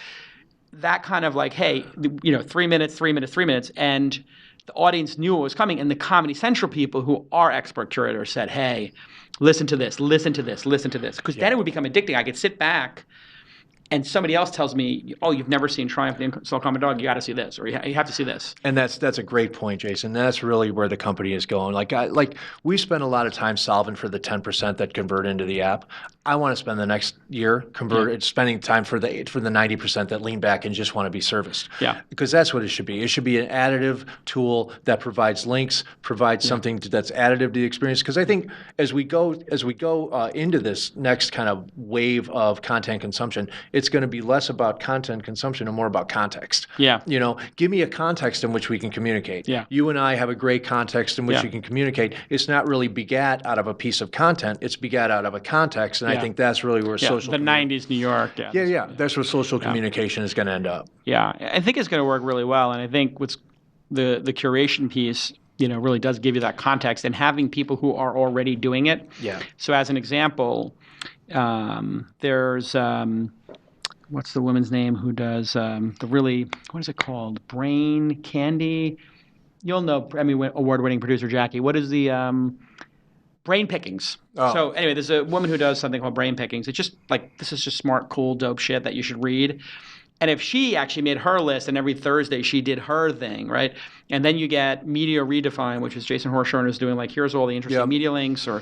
That kind of like, hey, 3 minutes, 3 minutes, 3 minutes. And the audience knew what was coming. And the Comedy Central people who are expert curators said, hey, listen to this, listen to this, listen to this. Because then it would become addicting. I could sit back and somebody else tells me, oh, you've never seen Triumph the Insult Common Dog, you got to see this, or you have to see this. And that's a great point, Jason. That's really where the company is going. Like we spend a lot of time solving for the 10% that convert into the app. I want to spend the next year spending time for the 90% that lean back and just want to be serviced. Yeah. Because that's what it should be. It should be an additive tool that provides links, provides something that's additive to the experience. Because I think as we go into this next kind of wave of content consumption, it's going to be less about content consumption and more about context. Yeah. Give me a context in which we can communicate. Yeah. You and I have a great context in which we can communicate. It's not really begat out of a piece of content. It's begat out of a context. And I think that's really where social... The 90s New York. Yeah. That's where social communication is going to end up. Yeah. I think it's going to work really well. And I think what's the curation piece, really does give you that context and having people who are already doing it. Yeah. So as an example, there's... what's the woman's name who does what is it called? Brain Candy? You'll know, award-winning producer Jackie. What is the Brain Pickings? Oh. So anyway, there's a woman who does something called Brain Pickings. It's just like, this is just smart, cool, dope shit that you should read. And if she actually made her list and every Thursday she did her thing, right? And then you get Media Redefined, which is Jason Horshorn is doing like, here's all the interesting media links, or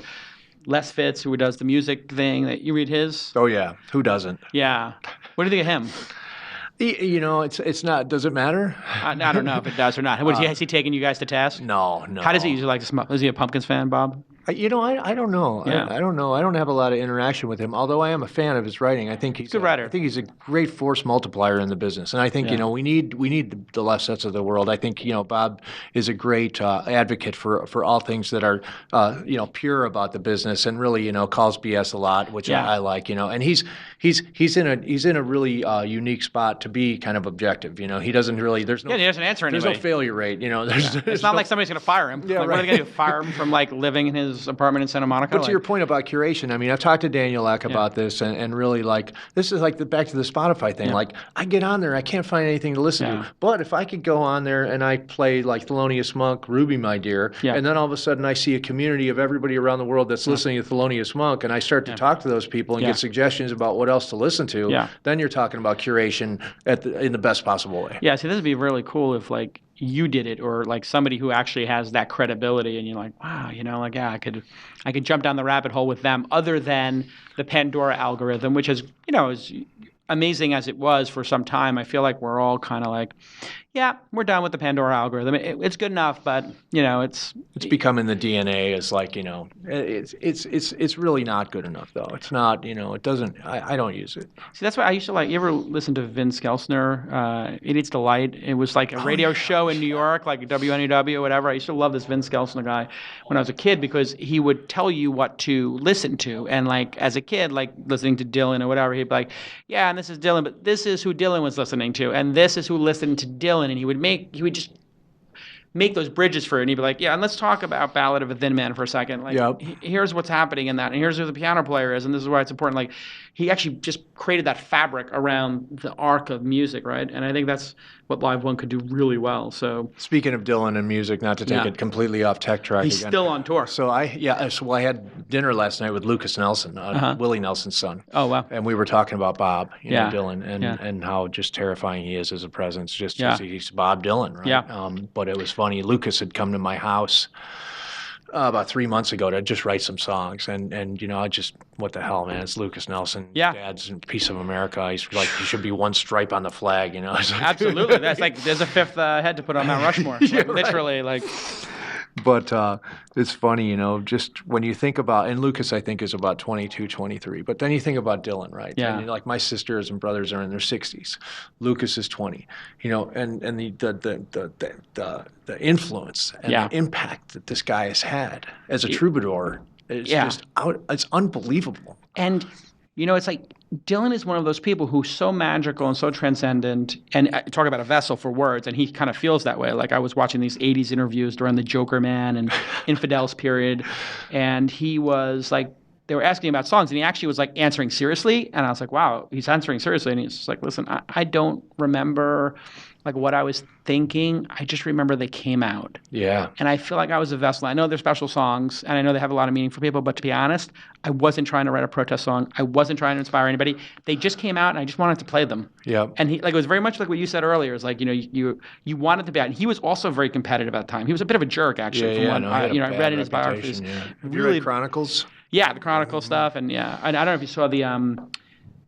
Les Fitz, who does the music thing. That you read his? Oh yeah, who doesn't? Yeah. What do you think of him? It's not. Does it matter? I don't know if it does or not. Has he taken you guys to task? No. How does he usually like to smoke? Is he a Pumpkins fan, Bob? I don't know. Yeah. I don't know. I don't have a lot of interaction with him, although I am a fan of his writing. I think he's good writer. I think he's a great force multiplier in the business, and I think we need the Les Sets of the world. I think Bob is a great advocate for all things that are pure about the business, and really calls BS a lot, which I like. And he's in a really unique spot to be kind of objective. He doesn't really. He doesn't answer anybody. There's no failure rate. It's not like somebody's going to fire him. Yeah, What are they going to do? Fire him from like living in his apartment in Santa Monica? But to your point about curation, I've talked to Daniel Ek about this, and really like this is like back to the Spotify thing. Yeah. Like I get on there, I can't find anything to listen to. But if I could go on there and I play like Thelonious Monk, Ruby My Dear, and then all of a sudden I see a community of everybody around the world that's listening to Thelonious Monk, and I start to talk to those people and get suggestions about what else to listen to, then you're talking about curation in the best possible way. Yeah, see, this would be really cool if like you did it, or like somebody who actually has that credibility, and you're like, wow, I could jump down the rabbit hole with them, other than the Pandora algorithm, which is, as amazing as it was for some time. I feel like we're all kind of like, yeah, we're done with the Pandora algorithm. It's good enough, but it's becoming the DNA. Is like it's really not good enough though. It's not. It doesn't. I don't use it. See, that's why I used to like. You ever listen to Vince Gelsner? Idiot's Delight. It was like a radio show in New York, like WNEW or whatever. I used to love this Vince Gelsner guy when I was a kid, because he would tell you what to listen to, and like as a kid, like listening to Dylan or whatever, he'd be like, yeah, and this is Dylan, but this is who Dylan was listening to, and this is who listened to Dylan. And he would just make those bridges for it, and he'd be like, yeah, and let's talk about Ballad of a Thin Man for a second. Like, here's what's happening in that, and here's who the piano player is, and this is why it's important. Like, he actually just created that fabric around the arc of music, right? And I think that's what LiveOne could do really well. So, speaking of Dylan and music, not to take it completely off tech track, he's still on tour. So I had dinner last night with Lucas Nelson, Willie Nelson's son. Oh wow! And we were talking about Bob, Dylan, and how just terrifying he is as a presence. Just he's Bob Dylan, right? Yeah. But it was funny. Lucas had come to my house about 3 months ago to just write some songs, and I just, what the hell, man? It's Lucas Nelson. Yeah. Dad's a piece of America. He's like, he should be one stripe on the flag, Like, absolutely. That's like, there's a fifth head to put on Mount Rushmore. Like, literally, like. But it's funny, just when you think about, and Lucas, I think, is about 22, 23, but then you think about Dylan, right? Yeah. And like my sisters and brothers are in their 60s. Lucas is 20, and the influence and the impact that this guy has had as a troubadour is just it's unbelievable. And, it's like, Dylan is one of those people who's so magical and so transcendent, and talk about a vessel for words, and he kind of feels that way. Like, I was watching these 80s interviews during the Joker Man and Infidels period, and he was like, they were asking about songs, and he actually was like answering seriously, and I was like, wow, he's answering seriously, and he's just like, listen, I don't remember like what I was thinking. I just remember they came out. Yeah. And I feel like I was a vessel. I know they're special songs, and I know they have a lot of meaning for people, but to be honest, I wasn't trying to write a protest song. I wasn't trying to inspire anybody. They just came out, and I just wanted to play them. Yeah. And it was very much like what you said earlier. It's like, you wanted to be out. And he was also very competitive at the time. He was a bit of a jerk, actually. I read in his biographies. Yeah. Have you read Chronicles? Yeah, the Chronicle stuff, and I don't know if you saw the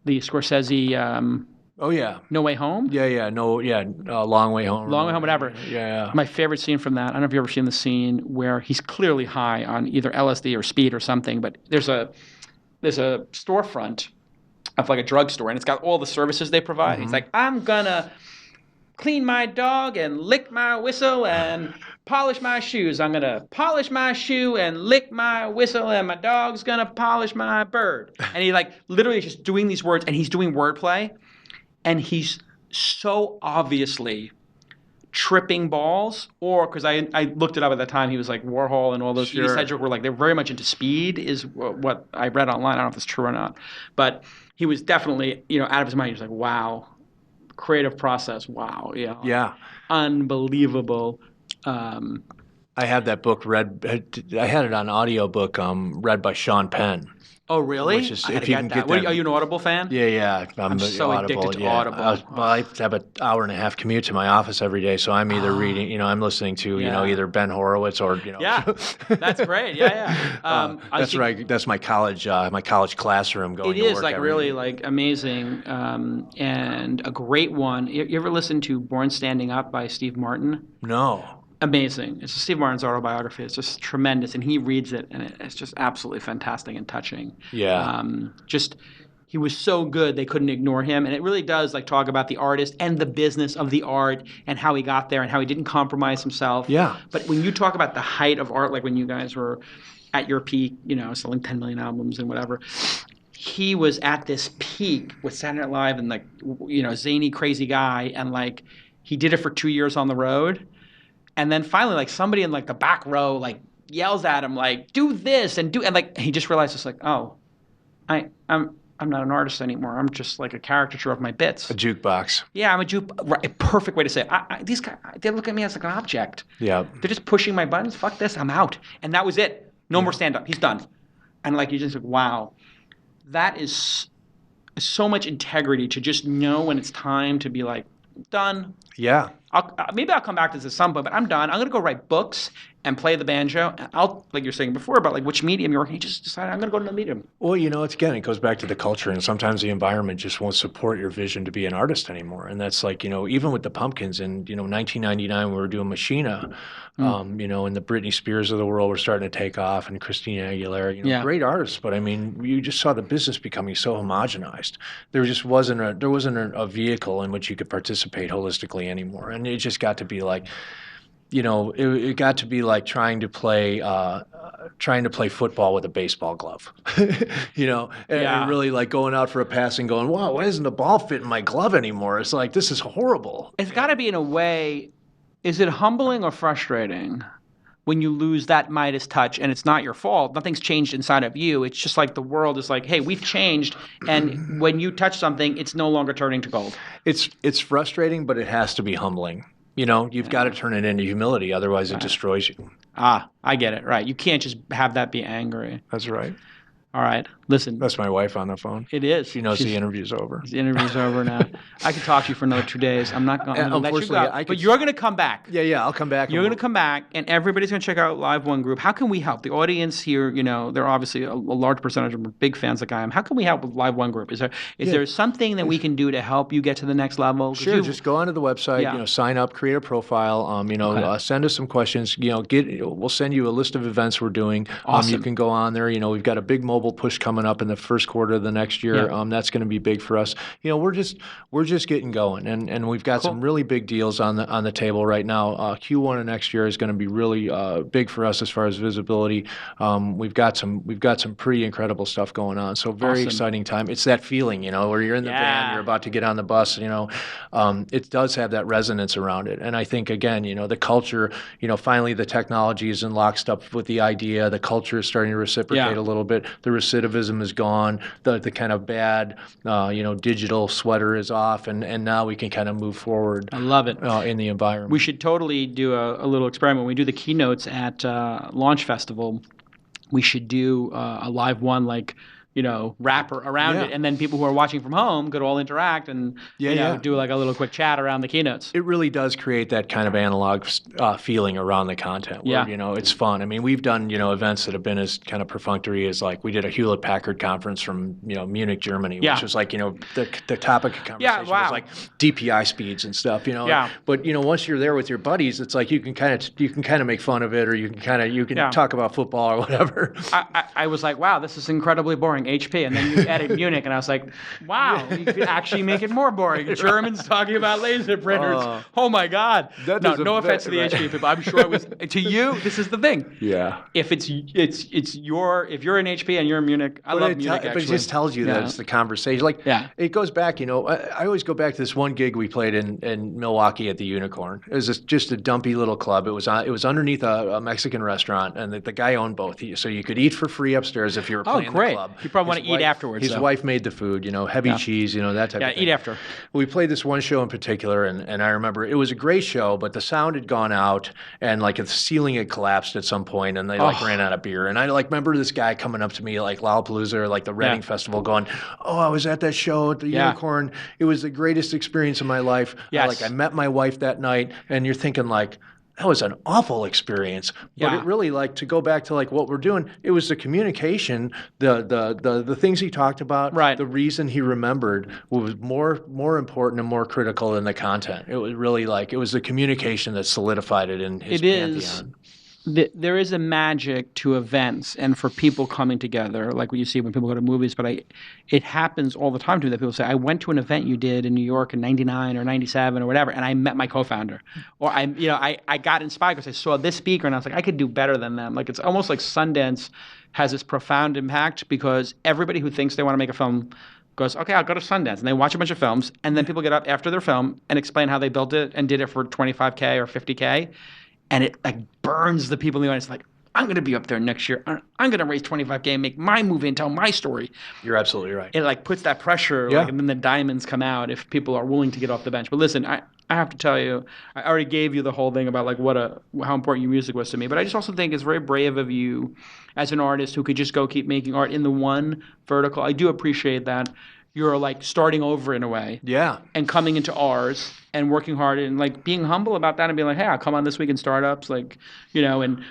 Scorsese. Oh yeah. No Way Home? Long Way Home. Long Way Home, whatever. Yeah. My favorite scene from that, I don't know if you've ever seen the scene where he's clearly high on either LSD or speed or something, but there's a storefront of like a drugstore, and it's got all the services they provide. He's like, I'm gonna clean my dog and lick my whistle and polish my shoes. I'm going to polish my shoe and lick my whistle, and my dog's going to polish my bird. And he like literally is just doing these words, and he's doing wordplay, and he's so obviously tripping balls, or because I looked it up at the time, he was like Warhol and all those East Hedgehog were like, they're very much into speed is what I read online. I don't know if it's true or not, but he was definitely, out of his mind. He was like, wow, creative process. Wow. Yeah. Unbelievable. I have that book read. I had it on audiobook read by Sean Penn. Oh, really? Which is, if you can get that. Are you an Audible fan? Yeah. I'm so addicted to Audible. I have an hour and a half commute to my office every day, so I'm either reading, I'm listening to, either Ben Horowitz or, Yeah, that's great. Yeah. That's right. That's my college classroom going to work. It is like really like amazing and a great one. You ever listen to Born Standing Up by Steve Martin? No. Amazing. It's Steve Martin's autobiography. It's just tremendous, and he reads it, and it's just absolutely fantastic and touching. Yeah. He was so good they couldn't ignore him, and it really does like talk about the artist and the business of the art and how he got there and how he didn't compromise himself. Yeah. But when you talk about the height of art, like when you guys were at your peak, selling 10 million albums and whatever, he was at this peak with Saturday Night Live and like zany crazy guy, and like he did it for 2 years on the road. And then finally, like somebody in like the back row, like yells at him, like do this and like he just realized it's like, oh, I'm not an artist anymore. I'm just like a caricature of my bits. A jukebox. Yeah, I'm a jukebox. Right, a perfect way to say it. These guys, they look at me as like an object. Yeah. They're just pushing my buttons. Fuck this. I'm out. And that was it. No more stand up. He's done. And like you just like, wow, that is so much integrity to just know when it's time to be like done. Yeah. Maybe I'll come back to this at some point, but I'm done. I'm going to go write books and play the banjo. I'll, like you're saying before about like which medium you're working, you just decide I'm going to go to the medium. Well, it goes back to the culture, and sometimes the environment just won't support your vision to be an artist anymore. And that's like, even with the Pumpkins in, 1999, we were doing Machina, and the Britney Spears of the world were starting to take off, and Christina Aguilera, great artists. But I mean, you just saw the business becoming so homogenized. There just wasn't a vehicle in which you could participate holistically anymore. And it just got to be like, it got to be like trying to play football with a baseball glove, and really like going out for a pass and going, wow, why doesn't the ball fit in my glove anymore? It's like, this is horrible. It's got to be in a way, is it humbling or frustrating when you lose that Midas touch and it's not your fault? Nothing's changed inside of you. It's just like the world is like, hey, we've changed. And when you touch something, it's no longer turning to gold. It's frustrating, but it has to be humbling. You've got to turn it into humility, otherwise it destroys you. I get it. Right. You can't just have that be angry. That's right. All right. Listen. That's my wife on the phone. It is. She knows the interview's over. The interview's over now. I could talk to you for another 2 days. I'm not going to let you go. But you're going to come back. Yeah, I'll come back. You're going to come back, and everybody's going to check out LiveOne Group. How can we help? The audience here, they're obviously a large percentage of big fans like I am. How can we help with LiveOne Group? Is there something that we can do to help you get to the next level? Sure. Just go onto the website, sign up, create a profile, send us some questions. We'll send you a list of events we're doing. Awesome. You can go on there. We've got a big mobile push coming up in the first quarter of the next year. That's going to be big for us. We're just getting going, and we've got some really big deals on the table right now. Q1 of next year is going to be really big for us as far as visibility. We've got some pretty incredible stuff going on. So very exciting time. It's that feeling, where you're in the van, you're about to get on the bus. It does have that resonance around it, and I think again, the culture. Finally the technology is in lockstep with the idea. The culture is starting to reciprocate a little bit. The recidivism is gone. The kind of bad, digital sweater is off, and now we can kind of move forward. I love it. In the environment. We should totally do a little experiment. When we do the keynotes at Launch Festival, we should do a LiveOne wrapper around it, and then people who are watching from home could all interact and do like a little quick chat around the keynotes. It really does create that kind of analog feeling around the content. Where, it's fun. I mean, we've done events that have been as kind of perfunctory as like we did a Hewlett Packard conference from Munich, Germany, which was like the topic of conversation was like DPI speeds and stuff. But once you're there with your buddies, it's like you can kind of make fun of it, or you can talk about football or whatever. I was like, wow, this is incredibly boring. HP, and then you added Munich, and I was like, wow, you could actually make it more boring. Germans talking about laser printers. Oh my God. No offense to the HP people. I'm sure it was to you. This is the thing. Yeah. If if you're in HP and you're in Munich, I love Munich. Actually, but it just tells you that it's the conversation. It goes back. I always go back to this one gig we played in Milwaukee at the Unicorn. It was just a dumpy little club. It was underneath a Mexican restaurant, and the guy owned both. So you could eat for free upstairs if you were playing the club. You probably want to eat afterwards. His wife made the food, heavy cheese, that type of thing. Yeah, eat after. We played this one show in particular, and I remember it was a great show, but the sound had gone out, and the ceiling had collapsed at some point, and they ran out of beer. And I remember this guy coming up to me Lollapalooza or the Reading Festival, going, "Oh, I was at that show at the Unicorn. It was the greatest experience of my life. Yes. I met my wife that night," and you're thinking that was an awful experience. But it really, to go back to what we're doing, it was the communication, the things he talked about, the reason he remembered was more important and more critical than the content. It was really it was the communication that solidified it in his pantheon. There is a magic to events and for people coming together, like what you see when people go to movies, but it happens all the time to me that people say, I went to an event you did in New York in 99 or 97 or whatever, and I met my co-founder. Or I got inspired because I saw this speaker and I was like, I could do better than them. It's almost like Sundance has this profound impact because everybody who thinks they want to make a film goes, okay, I'll go to Sundance, and they watch a bunch of films, and then people get up after their film and explain how they built it and did it for $25K or $50K. And it burns the people in the audience I'm going to be up there next year. I'm going to raise $25K and make my movie and tell my story. You're absolutely right. It puts that pressure, and then the diamonds come out if people are willing to get off the bench. But listen, I have to tell you, I already gave you the whole thing about how important your music was to me. But I just also think it's very brave of you as an artist who could just go keep making art in the one vertical. I do appreciate that. You're starting over in a way. Yeah. And coming into ours and working hard and being humble about that and being hey, I'll come on this week in startups, and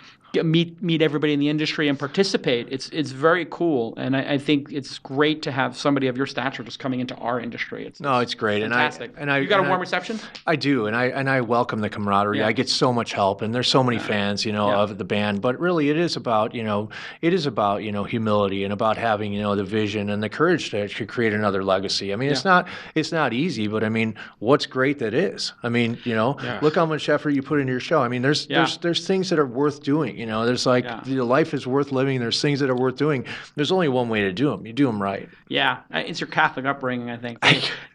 meet everybody in the industry and participate. It's very cool, and I think it's great to have somebody of your stature just coming into our industry. It's great, fantastic. You got a warm reception? I do, and I welcome the camaraderie. Yeah. I get so much help, and there's so many fans, of the band. But really, it is about humility and about having the vision and the courage to create another legacy. I mean, it's not easy, but I mean, what's great that is. I mean, look how much effort you put into your show. I mean, there's things that are worth doing. There's life is worth living. There's things that are worth doing. There's only one way to do them. You do them right. Yeah, it's your Catholic upbringing, I think.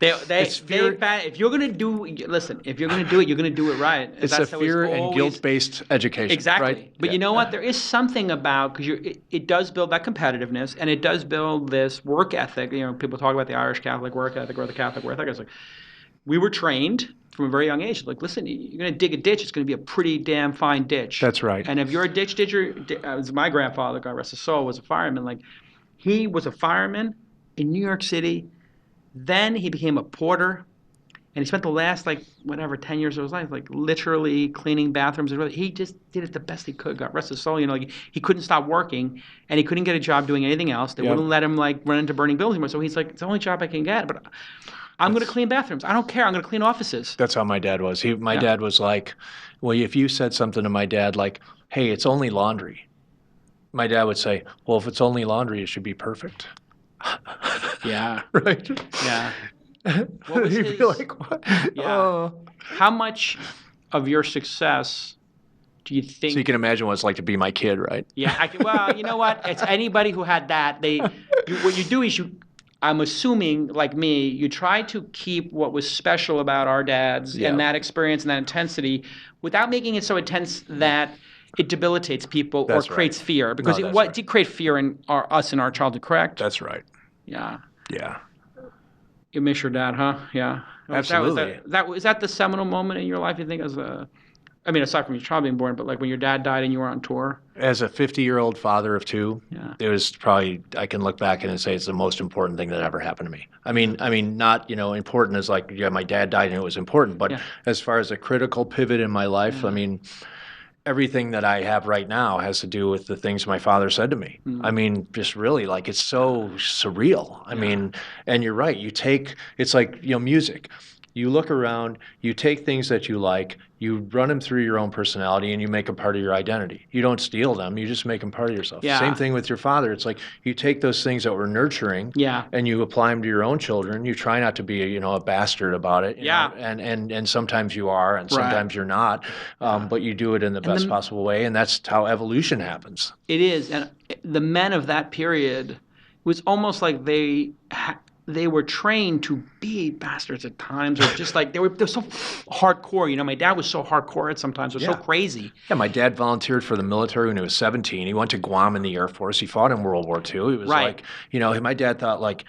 If you're gonna do it, you're gonna do it right. It's a fear and guilt-based education. Exactly. Right? But you know what? There is something about because it does build that competitiveness, and it does build this work ethic. People talk about the Irish Catholic work ethic or the Catholic work ethic. It's we were trained from a very young age. Listen, you're going to dig a ditch. It's going to be a pretty damn fine ditch. That's right. And if you're a ditch ditcher, as my grandfather, God rest his soul, was a fireman, He was a fireman in New York City. Then he became a porter. And he spent the last, 10 years of his life, literally cleaning bathrooms. He just did it the best he could. God rest his soul. He couldn't stop working, and he couldn't get a job doing anything else. They wouldn't let him, run into burning buildings anymore. So he's like, it's the only job I can get. But I'm going to clean bathrooms. I don't care. I'm going to clean offices. That's how my dad was. My dad was like, well, if you said something to my dad like, hey, it's only laundry, my dad would say, well, if it's only laundry, it should be perfect. Yeah. Right? Yeah. He'd be like, what? Yeah. How much of your success do you think? So you can imagine what it's like to be my kid, right? Yeah. Well, you know what? It's anybody who had that. What you do is I'm assuming, like me, you try to keep what was special about our dads and that experience and that intensity without making it so intense that it debilitates people or creates fear. Because it did create fear in us in our childhood, correct? That's right. Yeah. Yeah. You miss your dad, huh? Yeah. Absolutely. Is that the seminal moment in your life, you think, aside from your child being born, but when your dad died and you were on tour? As a 50-year-old father of two, it was probably, I can look back and say it's the most important thing that ever happened to me. I mean, not, important as my dad died and it was important, but as far as a critical pivot in my life, everything that I have right now has to do with the things my father said to me. Just really, it's so surreal. And you're right. It's like, music. You look around, you take things that you like, you run them through your own personality, and you make them part of your identity. You don't steal them. You just make them part of yourself. Yeah. Same thing with your father. It's like you take those things that were nurturing and you apply them to your own children. You try not to be, a bastard about it. You know? And sometimes you are, and sometimes you're not. But you do it in the best possible way, and that's how evolution happens. It is. And the men of that period, it was almost like they were trained to be bastards at times, or just they're so hardcore. My dad was so hardcore at sometimes. It was so crazy. Yeah, my dad volunteered for the military when he was 17. He went to Guam in the Air Force. He fought in World War II. He was my dad thought like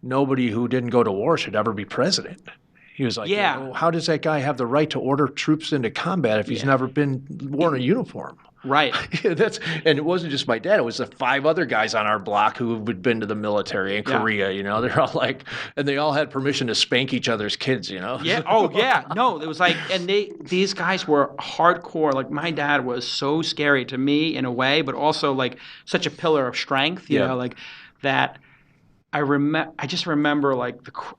nobody who didn't go to war should ever be president. He was like, how does that guy have the right to order troops into combat if he's never worn a uniform? Right. And it wasn't just my dad. It was the 5 other guys on our block who had been to the military in Korea. They're all and they all had permission to spank each other's kids. Yeah. Oh, yeah. No, it was and these guys were hardcore. My dad was so scary to me in a way, but also such a pillar of strength. You know, that. I just remember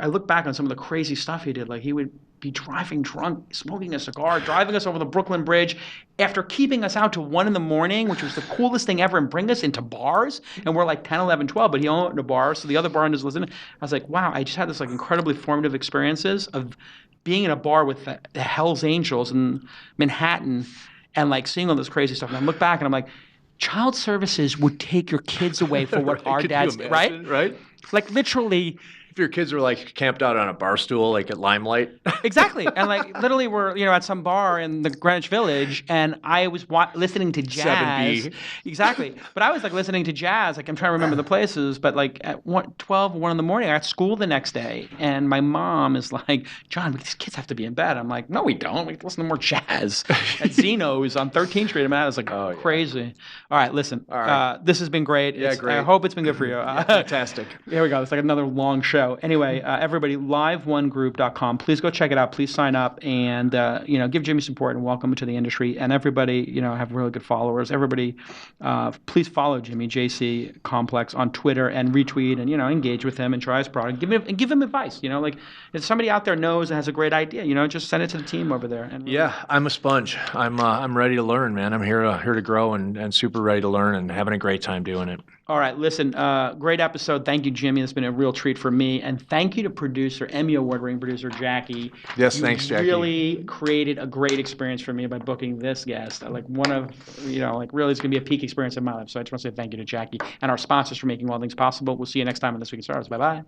I look back on some of the crazy stuff he did. He would be driving drunk, smoking a cigar, driving us over the Brooklyn Bridge after keeping us out till 1 a.m, which was the coolest thing ever, and bring us into bars. And we're 10, 11, 12, but he owned a bar, so the other bartenders listened. I was like, wow, I just had this incredibly formative experiences of being in a bar with the Hells Angels in Manhattan and seeing all this crazy stuff. And I look back and I'm like, child services would take your kids away for what our dads did, right? Right. Literally. If your kids were camped out on a bar stool at Limelight. Exactly. And literally we're, at some bar in the Greenwich Village, and I was listening to jazz. 7B. Exactly. But I was listening to jazz. I'm trying to remember the places, but at 12 or 1 in the morning, I had school the next day, and my mom is like, John, these kids have to be in bed. I'm like, no, we don't. We have to listen to more jazz at Zeno's on 13th Street. I was crazy. All right, listen. All right. This has been great. Yeah, great. I hope it's been good for you. Fantastic. Here we go. It's another long show. Anyway, everybody, liveonegroup.com. Please go check it out. Please sign up and, give Jimmy support and welcome to the industry. And everybody, have really good followers. Everybody, please follow Jimmy, JC Complex, on Twitter and retweet and, engage with him and try his product. Give him advice. If somebody out there knows and has a great idea, just send it to the team over there. And I'm a sponge. I'm ready to learn, man. I'm here to grow and super ready to learn and having a great time doing it. All right, listen, great episode. Thank you, Jimmy. It's been a real treat for me. And thank you to producer, Emmy Award-winning producer, Jackie. Yes, thanks, Jackie. You really created a great experience for me by booking this guest. Really, it's going to be a peak experience in my life. So I just want to say thank you to Jackie and our sponsors for making all things possible. We'll see you next time on This Week in Startups. Bye-bye.